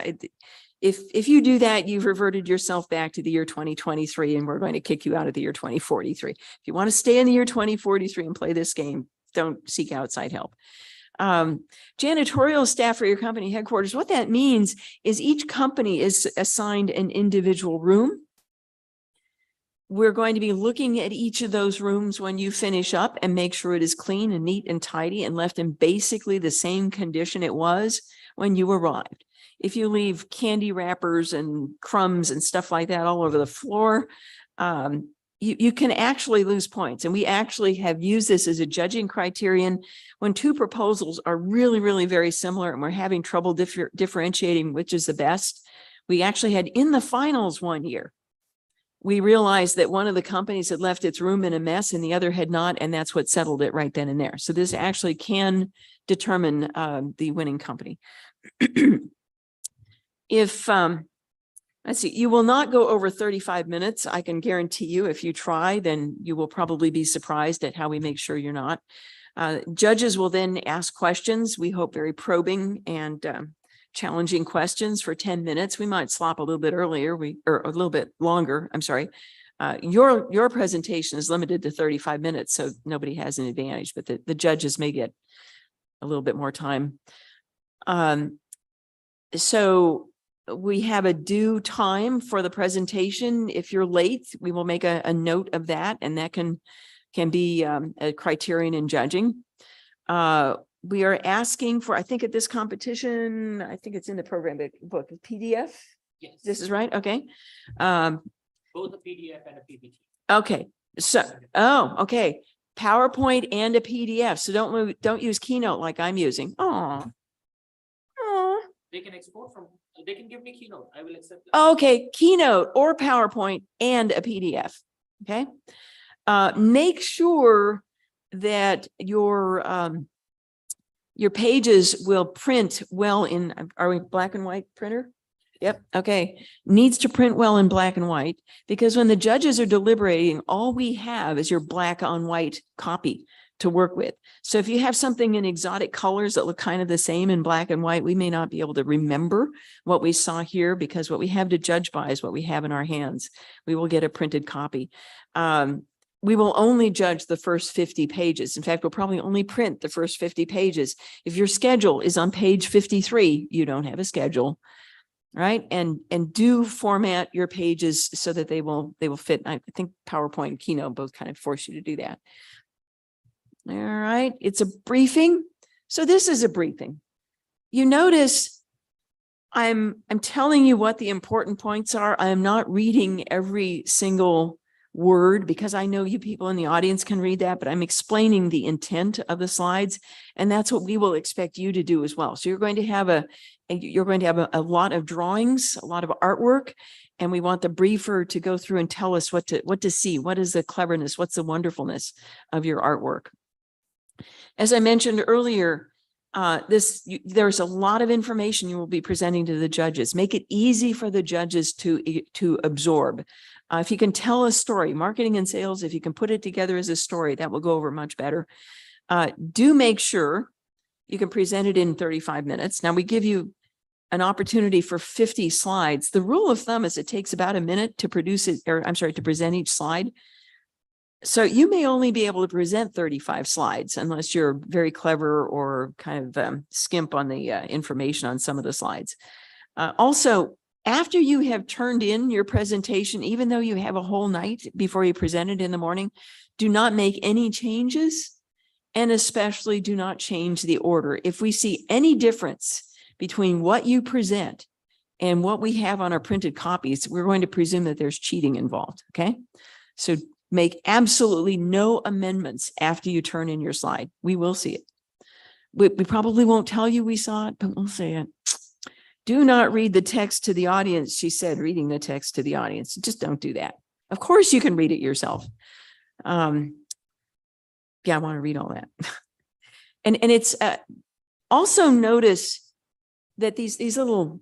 If you do that, you've reverted yourself back to the year 2023, and we're going to kick you out of the year 2043. If you want to stay in the year 2043 and play this game, don't seek outside help. Janitorial staff for your company headquarters. What that means is each company is assigned an individual room. We're going to be looking at each of those rooms when you finish up and make sure it is clean and neat and tidy and left in basically the same condition it was when you arrived. If you leave candy wrappers and crumbs and stuff like that all over the floor, you can actually lose points. And we actually have used this as a judging criterion when 2 proposals are really, really very similar and we're having trouble differentiating which is the best. We actually had in the finals one year, we realized that one of the companies had left its room in a mess and the other had not, and that's what settled it right then and there. So this actually can determine the winning company. If let's see, you will not go over 35 minutes. I can guarantee you, if you try, then you will probably be surprised at how we make sure you're not. Judges will then ask questions, we hope very probing and challenging questions for 10 minutes. We might slop a little bit earlier, or a little bit longer. I'm sorry. Your presentation is limited to 35 minutes, so nobody has an advantage, but the judges may get a little bit more time. So we have a due time for the presentation. If you're late, we will make a note of that, and that can be a criterion in judging. We are asking for, I think at this competition, I think it's in the program book, PDF. Yes. This is right. Okay. Both a PDF and a PPT. Okay. So, okay. PowerPoint and a PDF. So don't use Keynote like I'm using. Oh. They can export from, they can give me Keynote. I will accept it. Okay. Keynote or PowerPoint and a PDF. Okay. Make sure that your pages will print well in, are we black and white printer? Yep. Okay. Needs to print well in black and white, because when the judges are deliberating, all we have is your black on white copy to work with. So if you have something in exotic colors that look kind of the same in black and white, we may not be able to remember what we saw here, because what we have to judge by is what we have in our hands. We will get a printed copy. we will only judge the first 50 pages. In fact, we'll probably only print the first 50 pages. If your schedule is on page 53, you don't have a schedule, right? And do format your pages so that they will fit. I think PowerPoint and Keynote both kind of force you to do that. All right, it's a briefing. So this is a briefing. You notice I'm telling you what the important points are. I am not reading every single word because I know you people in the audience can read that, but I'm explaining the intent of the slides, and that's what we will expect you to do as well. So you're going to have a lot of drawings, a lot of artwork, and we want the briefer to go through and tell us what to see, what is the cleverness, what's the wonderfulness of your artwork. As I mentioned earlier, there's a lot of information you will be presenting to the judges. Make it easy for the judges to absorb. If you can tell a story, marketing and sales, if you can put it together as a story, that will go over much better. Do make sure you can present it in 35 minutes. Now we give you an opportunity for 50 slides. The rule of thumb is it takes about a minute to produce it, or I'm sorry, to present each slide. So you may only be able to present 35 slides unless you're very clever or kind of skimp on the information on some of the slides. Also, after you have turned in your presentation, even though you have a whole night before you present it in the morning, do not make any changes, and especially do not change the order. If we see any difference between what you present and what we have on our printed copies, we're going to presume that there's cheating involved, okay? So make absolutely no amendments after you turn in your slide. We will see it. We probably won't tell you we saw it, but we'll say it. Do not read the text to the audience, she said, reading the text to the audience. Just don't do that. Of course you can read it yourself. Yeah, I want to read all that. And it's also notice that these little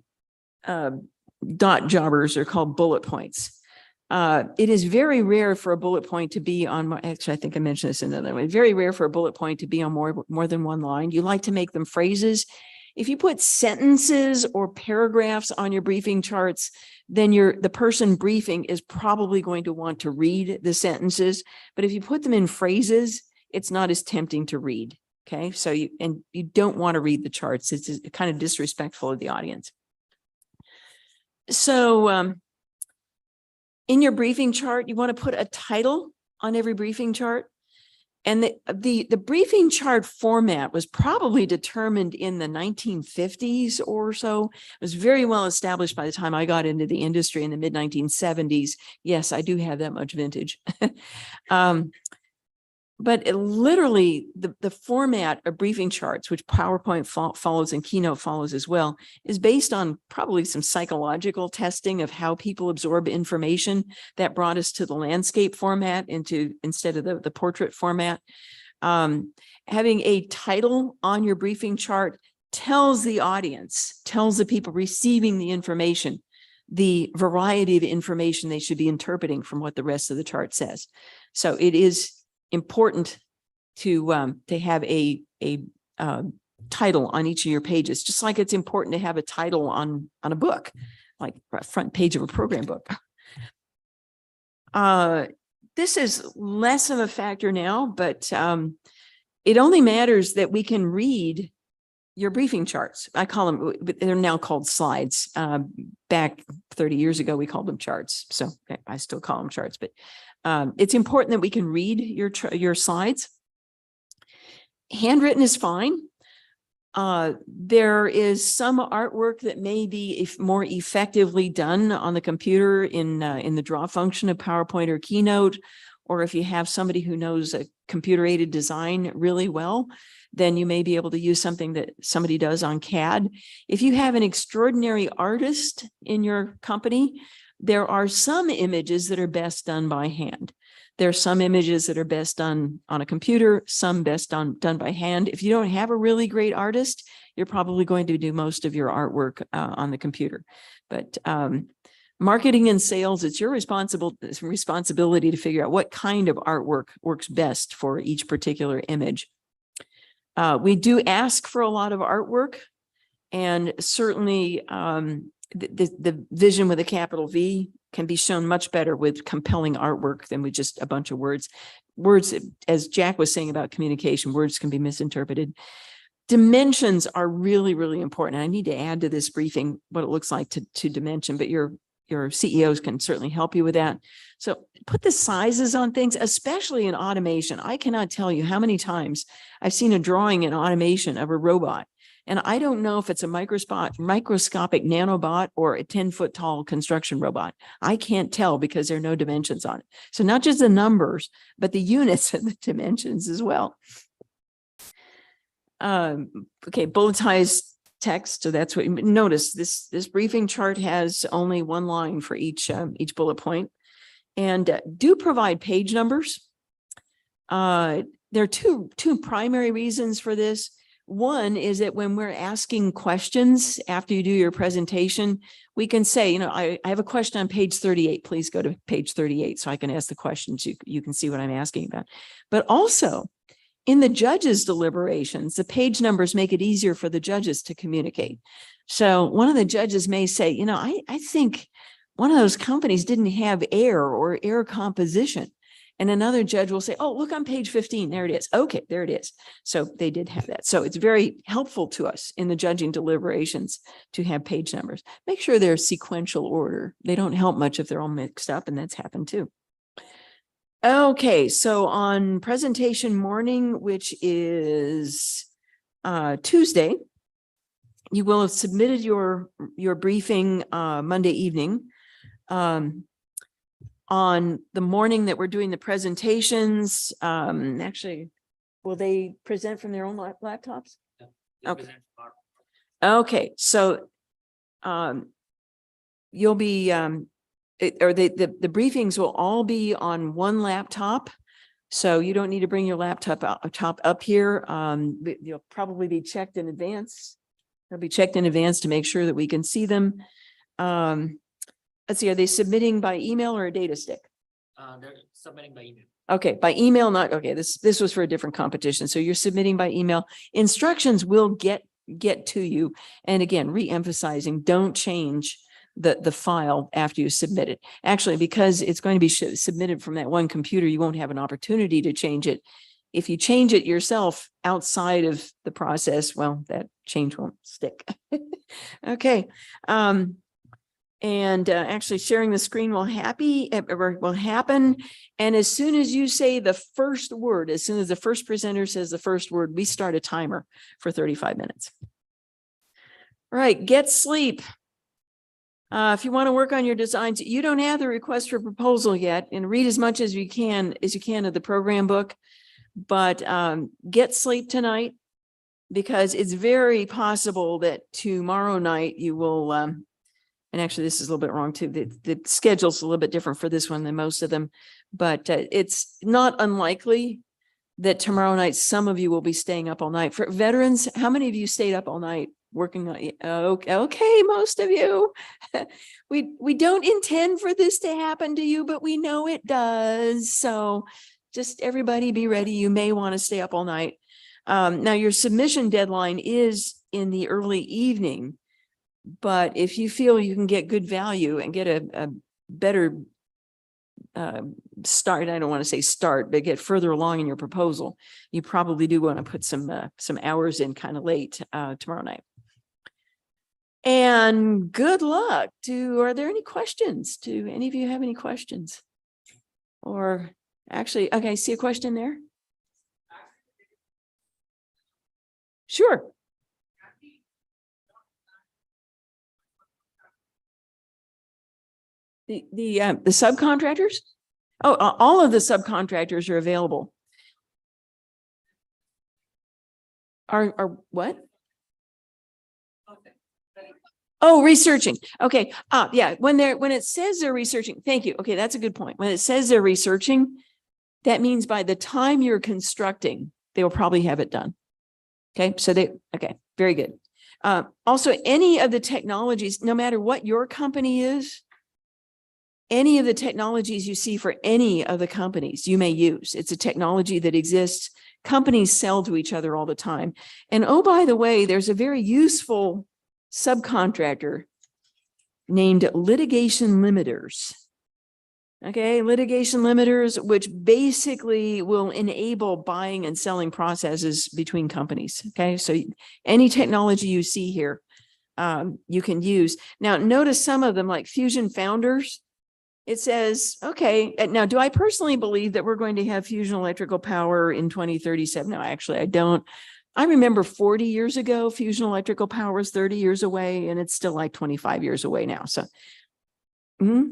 dot jobbers are called bullet points. It is very rare for a bullet point to be on, actually, I think I mentioned this in another way, very rare for a bullet point to be on more than one line. You like to make them phrases. If you put sentences or paragraphs on your briefing charts, then the person briefing is probably going to want to read the sentences. But if you put them in phrases, it's not as tempting to read. Okay, so you don't want to read the charts. It's kind of disrespectful of the audience. So in your briefing chart, you want to put a title on every briefing chart. And the briefing chart format was probably determined in the 1950s or so. It was very well established by the time I got into the industry in the mid 1970s. Yes, I do have that much vintage. But literally the format of briefing charts, which PowerPoint follows and Keynote follows as well, is based on probably some psychological testing of how people absorb information that brought us to the landscape format instead of the portrait format. Having a title on your briefing chart tells the audience, tells the people receiving the information, the variety of information they should be interpreting from what the rest of the chart says. So it is important to have a title on each of your pages, just like it's important to have a title on a book, like a front page of a program book. This is less of a factor now, but it only matters that we can read your briefing charts. I call them, they're now called slides. Back 30 years ago, we called them charts. So I still call them charts, but it's important that we can read your slides. Handwritten is fine. There is some artwork that may be more effectively done on the computer in the draw function of PowerPoint or Keynote, or if you have somebody who knows a computer-aided design really well, then you may be able to use something that somebody does on CAD. If you have an extraordinary artist in your company, there are some images that are best done by hand. There are some images that are best done on a computer, some best done by hand. If you don't have a really great artist, you're probably going to do most of your artwork on the computer. But marketing and sales, it's your responsibility to figure out what kind of artwork works best for each particular image. We do ask for a lot of artwork, and certainly the vision with a capital V can be shown much better with compelling artwork than with just a bunch of words. Words, as Jack was saying about communication, words can be misinterpreted. Dimensions are really, really important. I need to add to this briefing what it looks like to dimension, but your CEOs can certainly help you with that. So put the sizes on things, especially in automation. I cannot tell you how many times I've seen a drawing in automation of a robot, and I don't know if it's a microscopic nanobot or a 10-foot tall construction robot. I can't tell because there are no dimensions on it. So not just the numbers, but the units and the dimensions as well. Okay, bulletized text. So that's what you notice. This briefing chart has only one line for each bullet point, and do provide page numbers. There are two primary reasons for this. One is that when we're asking questions after you do your presentation, we can say, I have a question on page 38. Please go to page 38 so I can ask the questions. You can see what I'm asking about. But also, in the judges' deliberations, the page numbers make it easier for the judges to communicate. So one of the judges may say, I think one of those companies didn't have air or air composition. And another judge will say, oh, look on page 15. There it is. Okay, there it is. So they did have that. So it's very helpful to us in the judging deliberations to have page numbers. Make sure they're sequential order. They don't help much if they're all mixed up, and that's happened too. Okay, so on presentation morning, which is Tuesday, you will have submitted your briefing Monday evening. On the morning that we're doing the presentations, actually, will they present from their own laptops? Okay. Okay, so you'll be the briefings will all be on one laptop, so you don't need to bring your laptop up here. You'll probably be checked in advance. They'll be checked in advance to make sure that we can see them. Let's see, are they submitting by email or a data stick? They're submitting by email. Okay, by email, not okay. This was for a different competition, so you're submitting by email. Instructions will get to you, and again, re-emphasizing, don't change the file after you submit it. Actually, because it's going to be submitted from that one computer, you won't have an opportunity to change it. If you change it yourself outside of the process, well, that change won't stick. Okay. Actually sharing the screen will happen. And as soon as you say the first word, as soon as the first presenter says the first word, we start a timer for 35 minutes. All right, get sleep. If you want to work on your designs, you don't have the request for proposal yet, and read as much as you can of the program book, but get sleep tonight, because it's very possible that tomorrow night you will, and actually this is a little bit wrong too. The schedule's a little bit different for this one than most of them, but it's not unlikely that tomorrow night some of you will be staying up all night. For veterans, how many of you stayed up all night working on it? Okay, most of you. We don't intend for this to happen to you, but we know it does. So just everybody be ready. You may want to stay up all night. Now your submission deadline is in the early evening, but if you feel you can get good value and get a better start, I don't want to say start, but get further along in your proposal, you probably do want to put some hours in kind of late tomorrow night. And good luck. Are there any questions? Do any of you have any questions? Or actually, okay, I see a question there. Sure. The subcontractors? Oh, all of the subcontractors are available. Are what? Oh, researching. Okay. Yeah. When it says they're researching, thank you. Okay, that's a good point. When it says they're researching, that means by the time you're constructing, they will probably have it done. Okay. So okay, very good. Also, any of the technologies, no matter what your company is, any of the technologies you see for any of the companies you may use. It's a technology that exists. Companies sell to each other all the time. And oh, by the way, there's a very useful subcontractor named litigation limiters. Okay, litigation limiters, which basically will enable buying and selling processes between companies. Okay, so any technology you see here, you can use. Now, notice some of them like Fusion Founders. It says, okay, now do I personally believe that we're going to have fusion electrical power in 2037? No, actually, I don't. I remember 40 years ago, fusion electrical power was 30 years away, and it's still like 25 years away now. So, oh,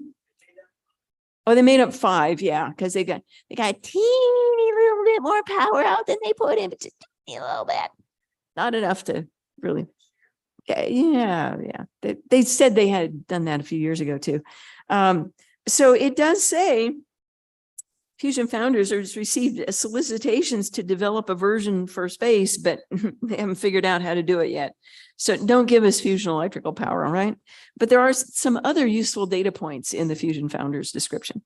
they made up 5, yeah, because they got a teeny little bit more power out than they put in, but just a little bit, not enough to really. Yeah. They said they had done that a few years ago too. So it does say Fusion Founders has received solicitations to develop a version for space, but they haven't figured out how to do it yet. So don't give us fusion electrical power, all right? But there are some other useful data points in the Fusion Founders description.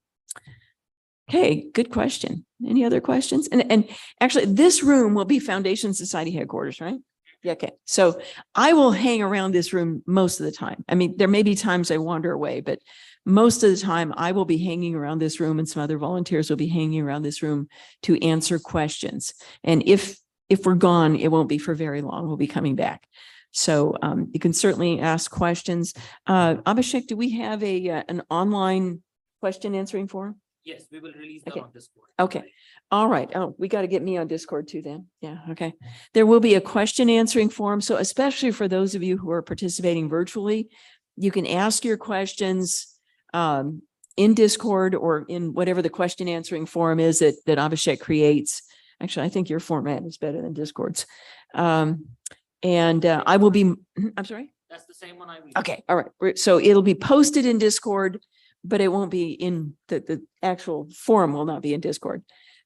Okay, good question. Any other questions? And actually, this room will be Foundation Society headquarters, right? Yeah, okay. So I will hang around this room most of the time. I mean, there may be times I wander away, but most of the time I will be hanging around this room, and some other volunteers will be hanging around this room to answer questions. And if we're gone, it won't be for very long. We'll be coming back. So you can certainly ask questions. Abhishek, do we have an online question answering forum? Yes, we will release that Okay. on Discord. Okay. All right. Oh, we got to get me on Discord too then. Yeah. Okay. There will be a question answering forum. So especially for those of you who are participating virtually, you can ask your questions in Discord or in whatever the question answering forum is that Abhishek creates. Actually, I think your format is better than Discord's. And I will be, I'm sorry. That's the same one I will. Okay. All right. So it'll be posted in Discord, but it won't be in the actual forum will not be in Discord.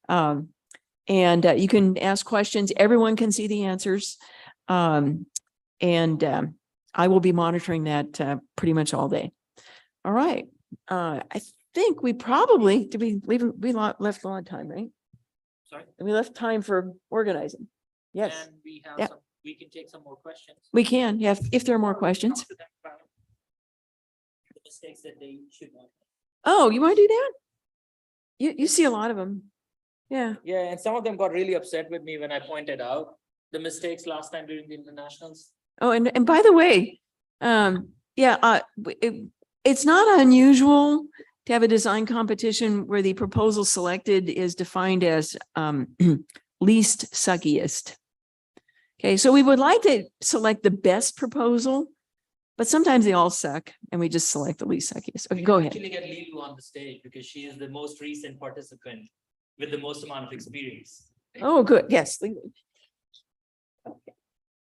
And you can ask questions. Everyone can see the answers. And I will be monitoring that pretty much all day. All right. I think we probably, did we leave, we left a lot of time, right? Sorry? We left time for organizing. Yes, And we have Yeah. we can take some more questions. we can. Yeah, if there are more questions. Talk to them about the mistakes that they should not. Oh, you want to do that? You see a lot of them. Yeah. Yeah, and some of them got really upset with me when I pointed out the mistakes last time during the internationals. Oh, and by the way, it's not unusual to have a design competition where the proposal selected is defined as least suckiest. Okay, so we would like to select the best proposal, but sometimes they all suck and we just select the least suckiest. Okay, go ahead. Actually get Lilu on the stage because she is the most recent participant with the most amount of experience. Oh, good. Yes.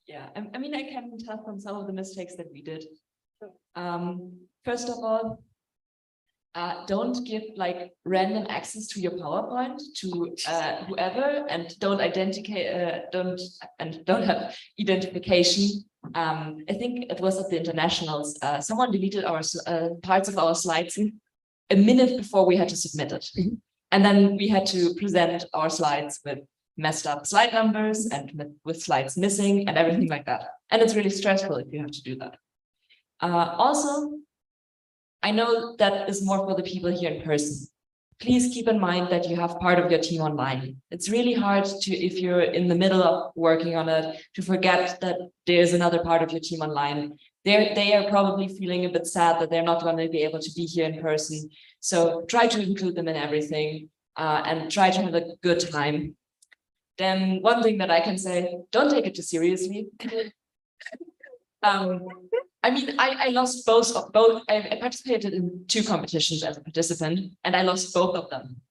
Yeah, I mean, I can tell from some of the mistakes that we did. First of all, don't give like random access to your PowerPoint to whoever, and don't have identification. I think it was at the internationals. Someone deleted our parts of our slides a minute before we had to submit it, and then we had to present our slides with messed up slide numbers and with slides missing and everything like that. And it's really stressful if you have to do that. Also, I know that is more for the people here in person. Please keep in mind that you have part of your team online. It's really hard to, if you're in the middle of working on it, to forget that there's another part of your team online. They are probably feeling a bit sad that they're not going to be able to be here in person. So try to include them in everything and try to have a good time. Then one thing that I can say, don't take it too seriously. I mean, I lost both. I participated in 2 competitions as a participant, and I lost both of them.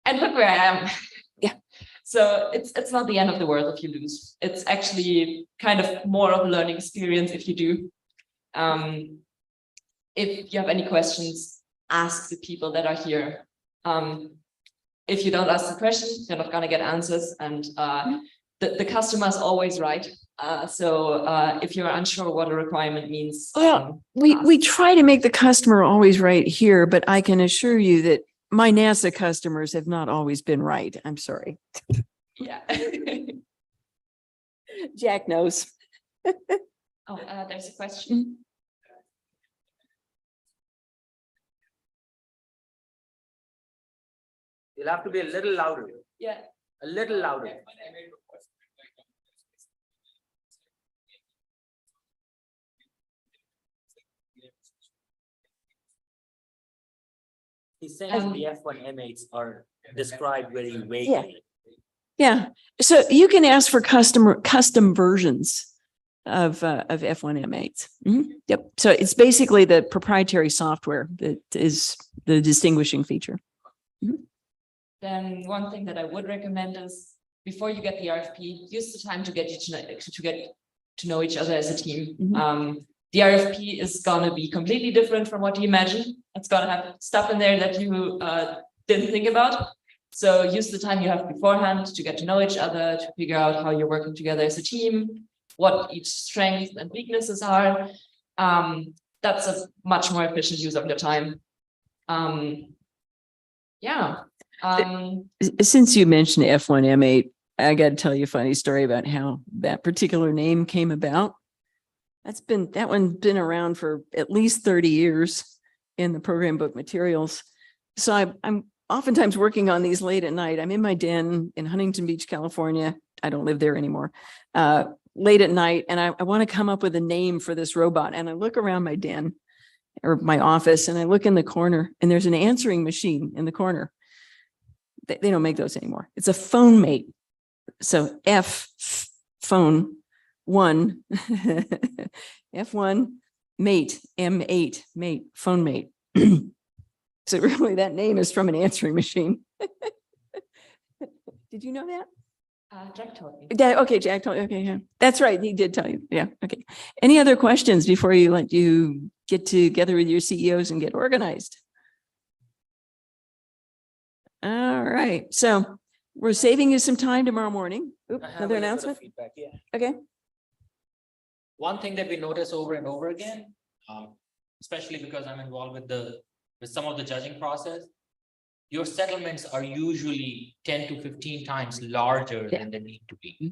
And look where I am. Yeah. So it's not the end of the world if you lose. It's actually kind of more of a learning experience if you do. If you have any questions, ask the people that are here. If you don't ask the questions, you're not gonna get answers, and the customer is always right. So if you're unsure what a requirement means, Well, we try to make the customer always right here, but I can assure you that my NASA customers have not always been right. I'm sorry. yeah. Jack knows. Oh, there's a question. You'll have to be a little louder, Yeah. a little louder. He's saying the F1 M8s are described very vaguely. Yeah, so you can ask for custom versions of F1 M8s. Yep, so it's basically the proprietary software that is the distinguishing feature. Then one thing that I would recommend is before you get the RFP, use the time to get to know each other as a team. The RFP is gonna be completely different from what you imagine. It's gonna have stuff in there that you didn't think about. So use the time you have beforehand to get to know each other, to figure out how you're working together as a team, what each strengths and weaknesses are. That's a much more efficient use of your time. Yeah. Since you mentioned F1 M8, I got to tell you a funny story about how that particular name came about. That one's been around for at least 30 years in the program book materials. So I'm oftentimes working on these late at night. I'm in my den in Huntington Beach, California. I don't live there anymore. Late at night, and I want to come up with a name for this robot. And I look around my den or my office, and I look in the corner, and there's an answering machine in the corner. They don't make those anymore. It's a phone mate. So phone 1, F1 mate, M8 mate, phone mate. So really that name is from an answering machine. Did you know that? Jack told me. Okay, Jack told you. Okay, yeah. That's right. He did tell you. Yeah. Okay. Any other questions before you let you get together with your CEOs and get organized? All right. So we're saving you some time tomorrow morning. Oop, I have another a little bit of announcement. feedback, yeah. Okay. One thing that we notice over and over again, especially because I'm involved with some of the judging process, your settlements are usually 10 to 15 times larger than they need to be.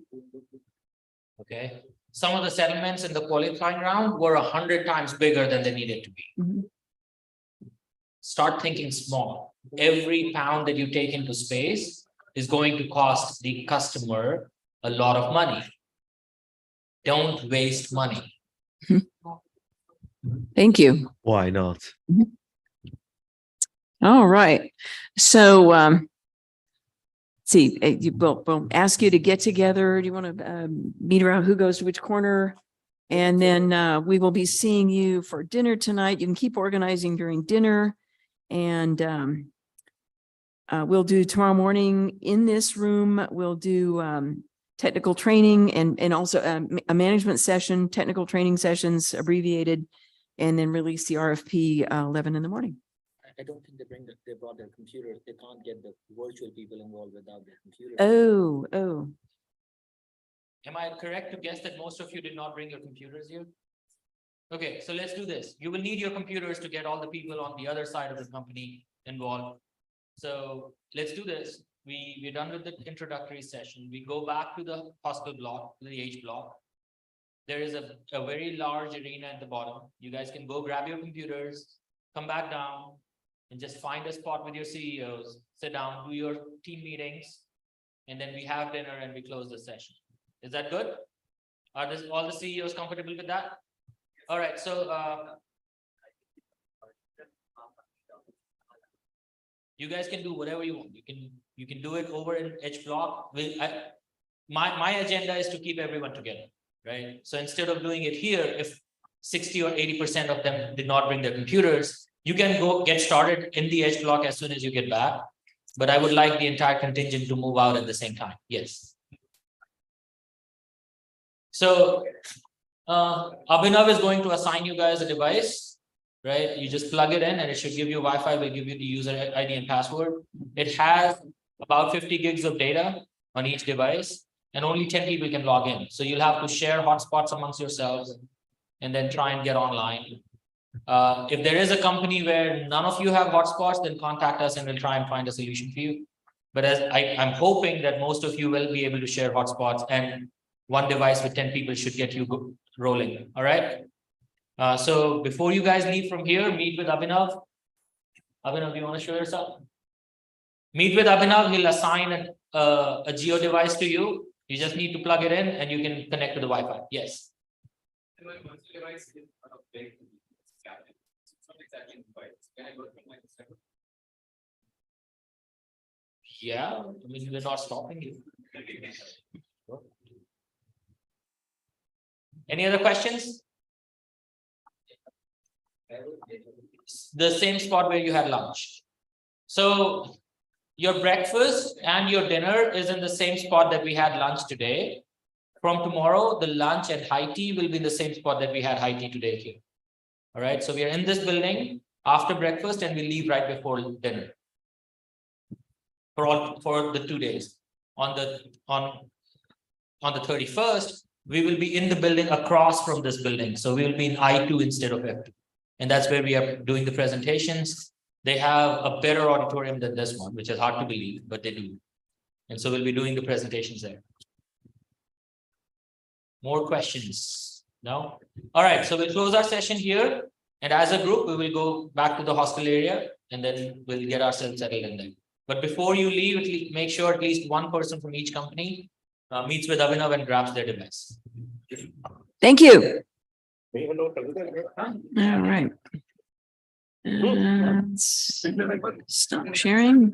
Okay. Some of the settlements in the qualifying round were 100 times bigger than they needed to be. Start thinking small. Every pound that you take into space is going to cost the customer a lot of money. Don't waste money. Thank you. Why not? All right. So, see, we'll ask you to get together. Do you want to meet around who goes to which corner? And then we will be seeing you for dinner tonight. You can keep organizing during dinner. And we'll do tomorrow morning in this room. We'll do technical training and also a management session, technical training sessions abbreviated, and then release the RFP 11 in the morning. I don't think they brought their computers. They can't get the virtual people involved without their computers. Oh. Am I correct to guess that most of you did not bring your computers here? Okay, so let's do this. You will need your computers to get all the people on the other side of the company involved. So let's do this. We're done with the introductory session. We go back to the hospital block, to the H block. There is a very large arena at the bottom. You guys can go grab your computers, come back down, and just find a spot with your CEOs, sit down, do your team meetings, and then we have dinner and we close the session. Is that good? Are all the CEOs comfortable with that? All right, so you guys can do whatever you want. You can do it over in H block. My agenda is to keep everyone together, right? So instead of doing it here, if 60 or 80% of them did not bring their computers, you can go get started in the H block as soon as you get back. But I would like the entire contingent to move out at the same time. Yes. So Abhinav is going to assign you guys a device, right? You just plug it in and it should give you Wi-Fi, will give you the user ID and password. It has about 50 gigs of data on each device and only 10 people can log in. So you'll have to share hotspots amongst yourselves and then try and get online. If there is a company where none of you have hotspots, then contact us and we'll try and find a solution for you. But as I'm hoping that most of you will be able to share hotspots, and one device with 10 people should get you rolling. All right. So before you guys leave from here, meet with Abhinav. Abhinav, do you want to show yourself? Meet with Abhinav, he'll assign a geo device to you. You just need to plug it in and you can connect to the Wi-Fi. Yes. Yeah, I mean, we're not stopping you. Any other questions? The same spot where you had lunch. So your breakfast and your dinner is in the same spot that we had lunch today. From tomorrow, the lunch at high tea will be the same spot that we had high tea today here. All right, so we are in this building after breakfast and we leave right before dinner. For the 2 days. On the 31st, we will be in the building across from this building. So we will be in I2 instead of F2. And that's where we are doing the presentations. They have a better auditorium than this one, which is hard to believe, but they do. And so we'll be doing the presentations there. More questions? No? All right, so we'll close our session here. And as a group, we will go back to the hostel area and then we'll get ourselves settled in there. But before you leave, make sure at least one person from each company meets with Abhinav and grabs their device. Thank you. All right. Stop sharing.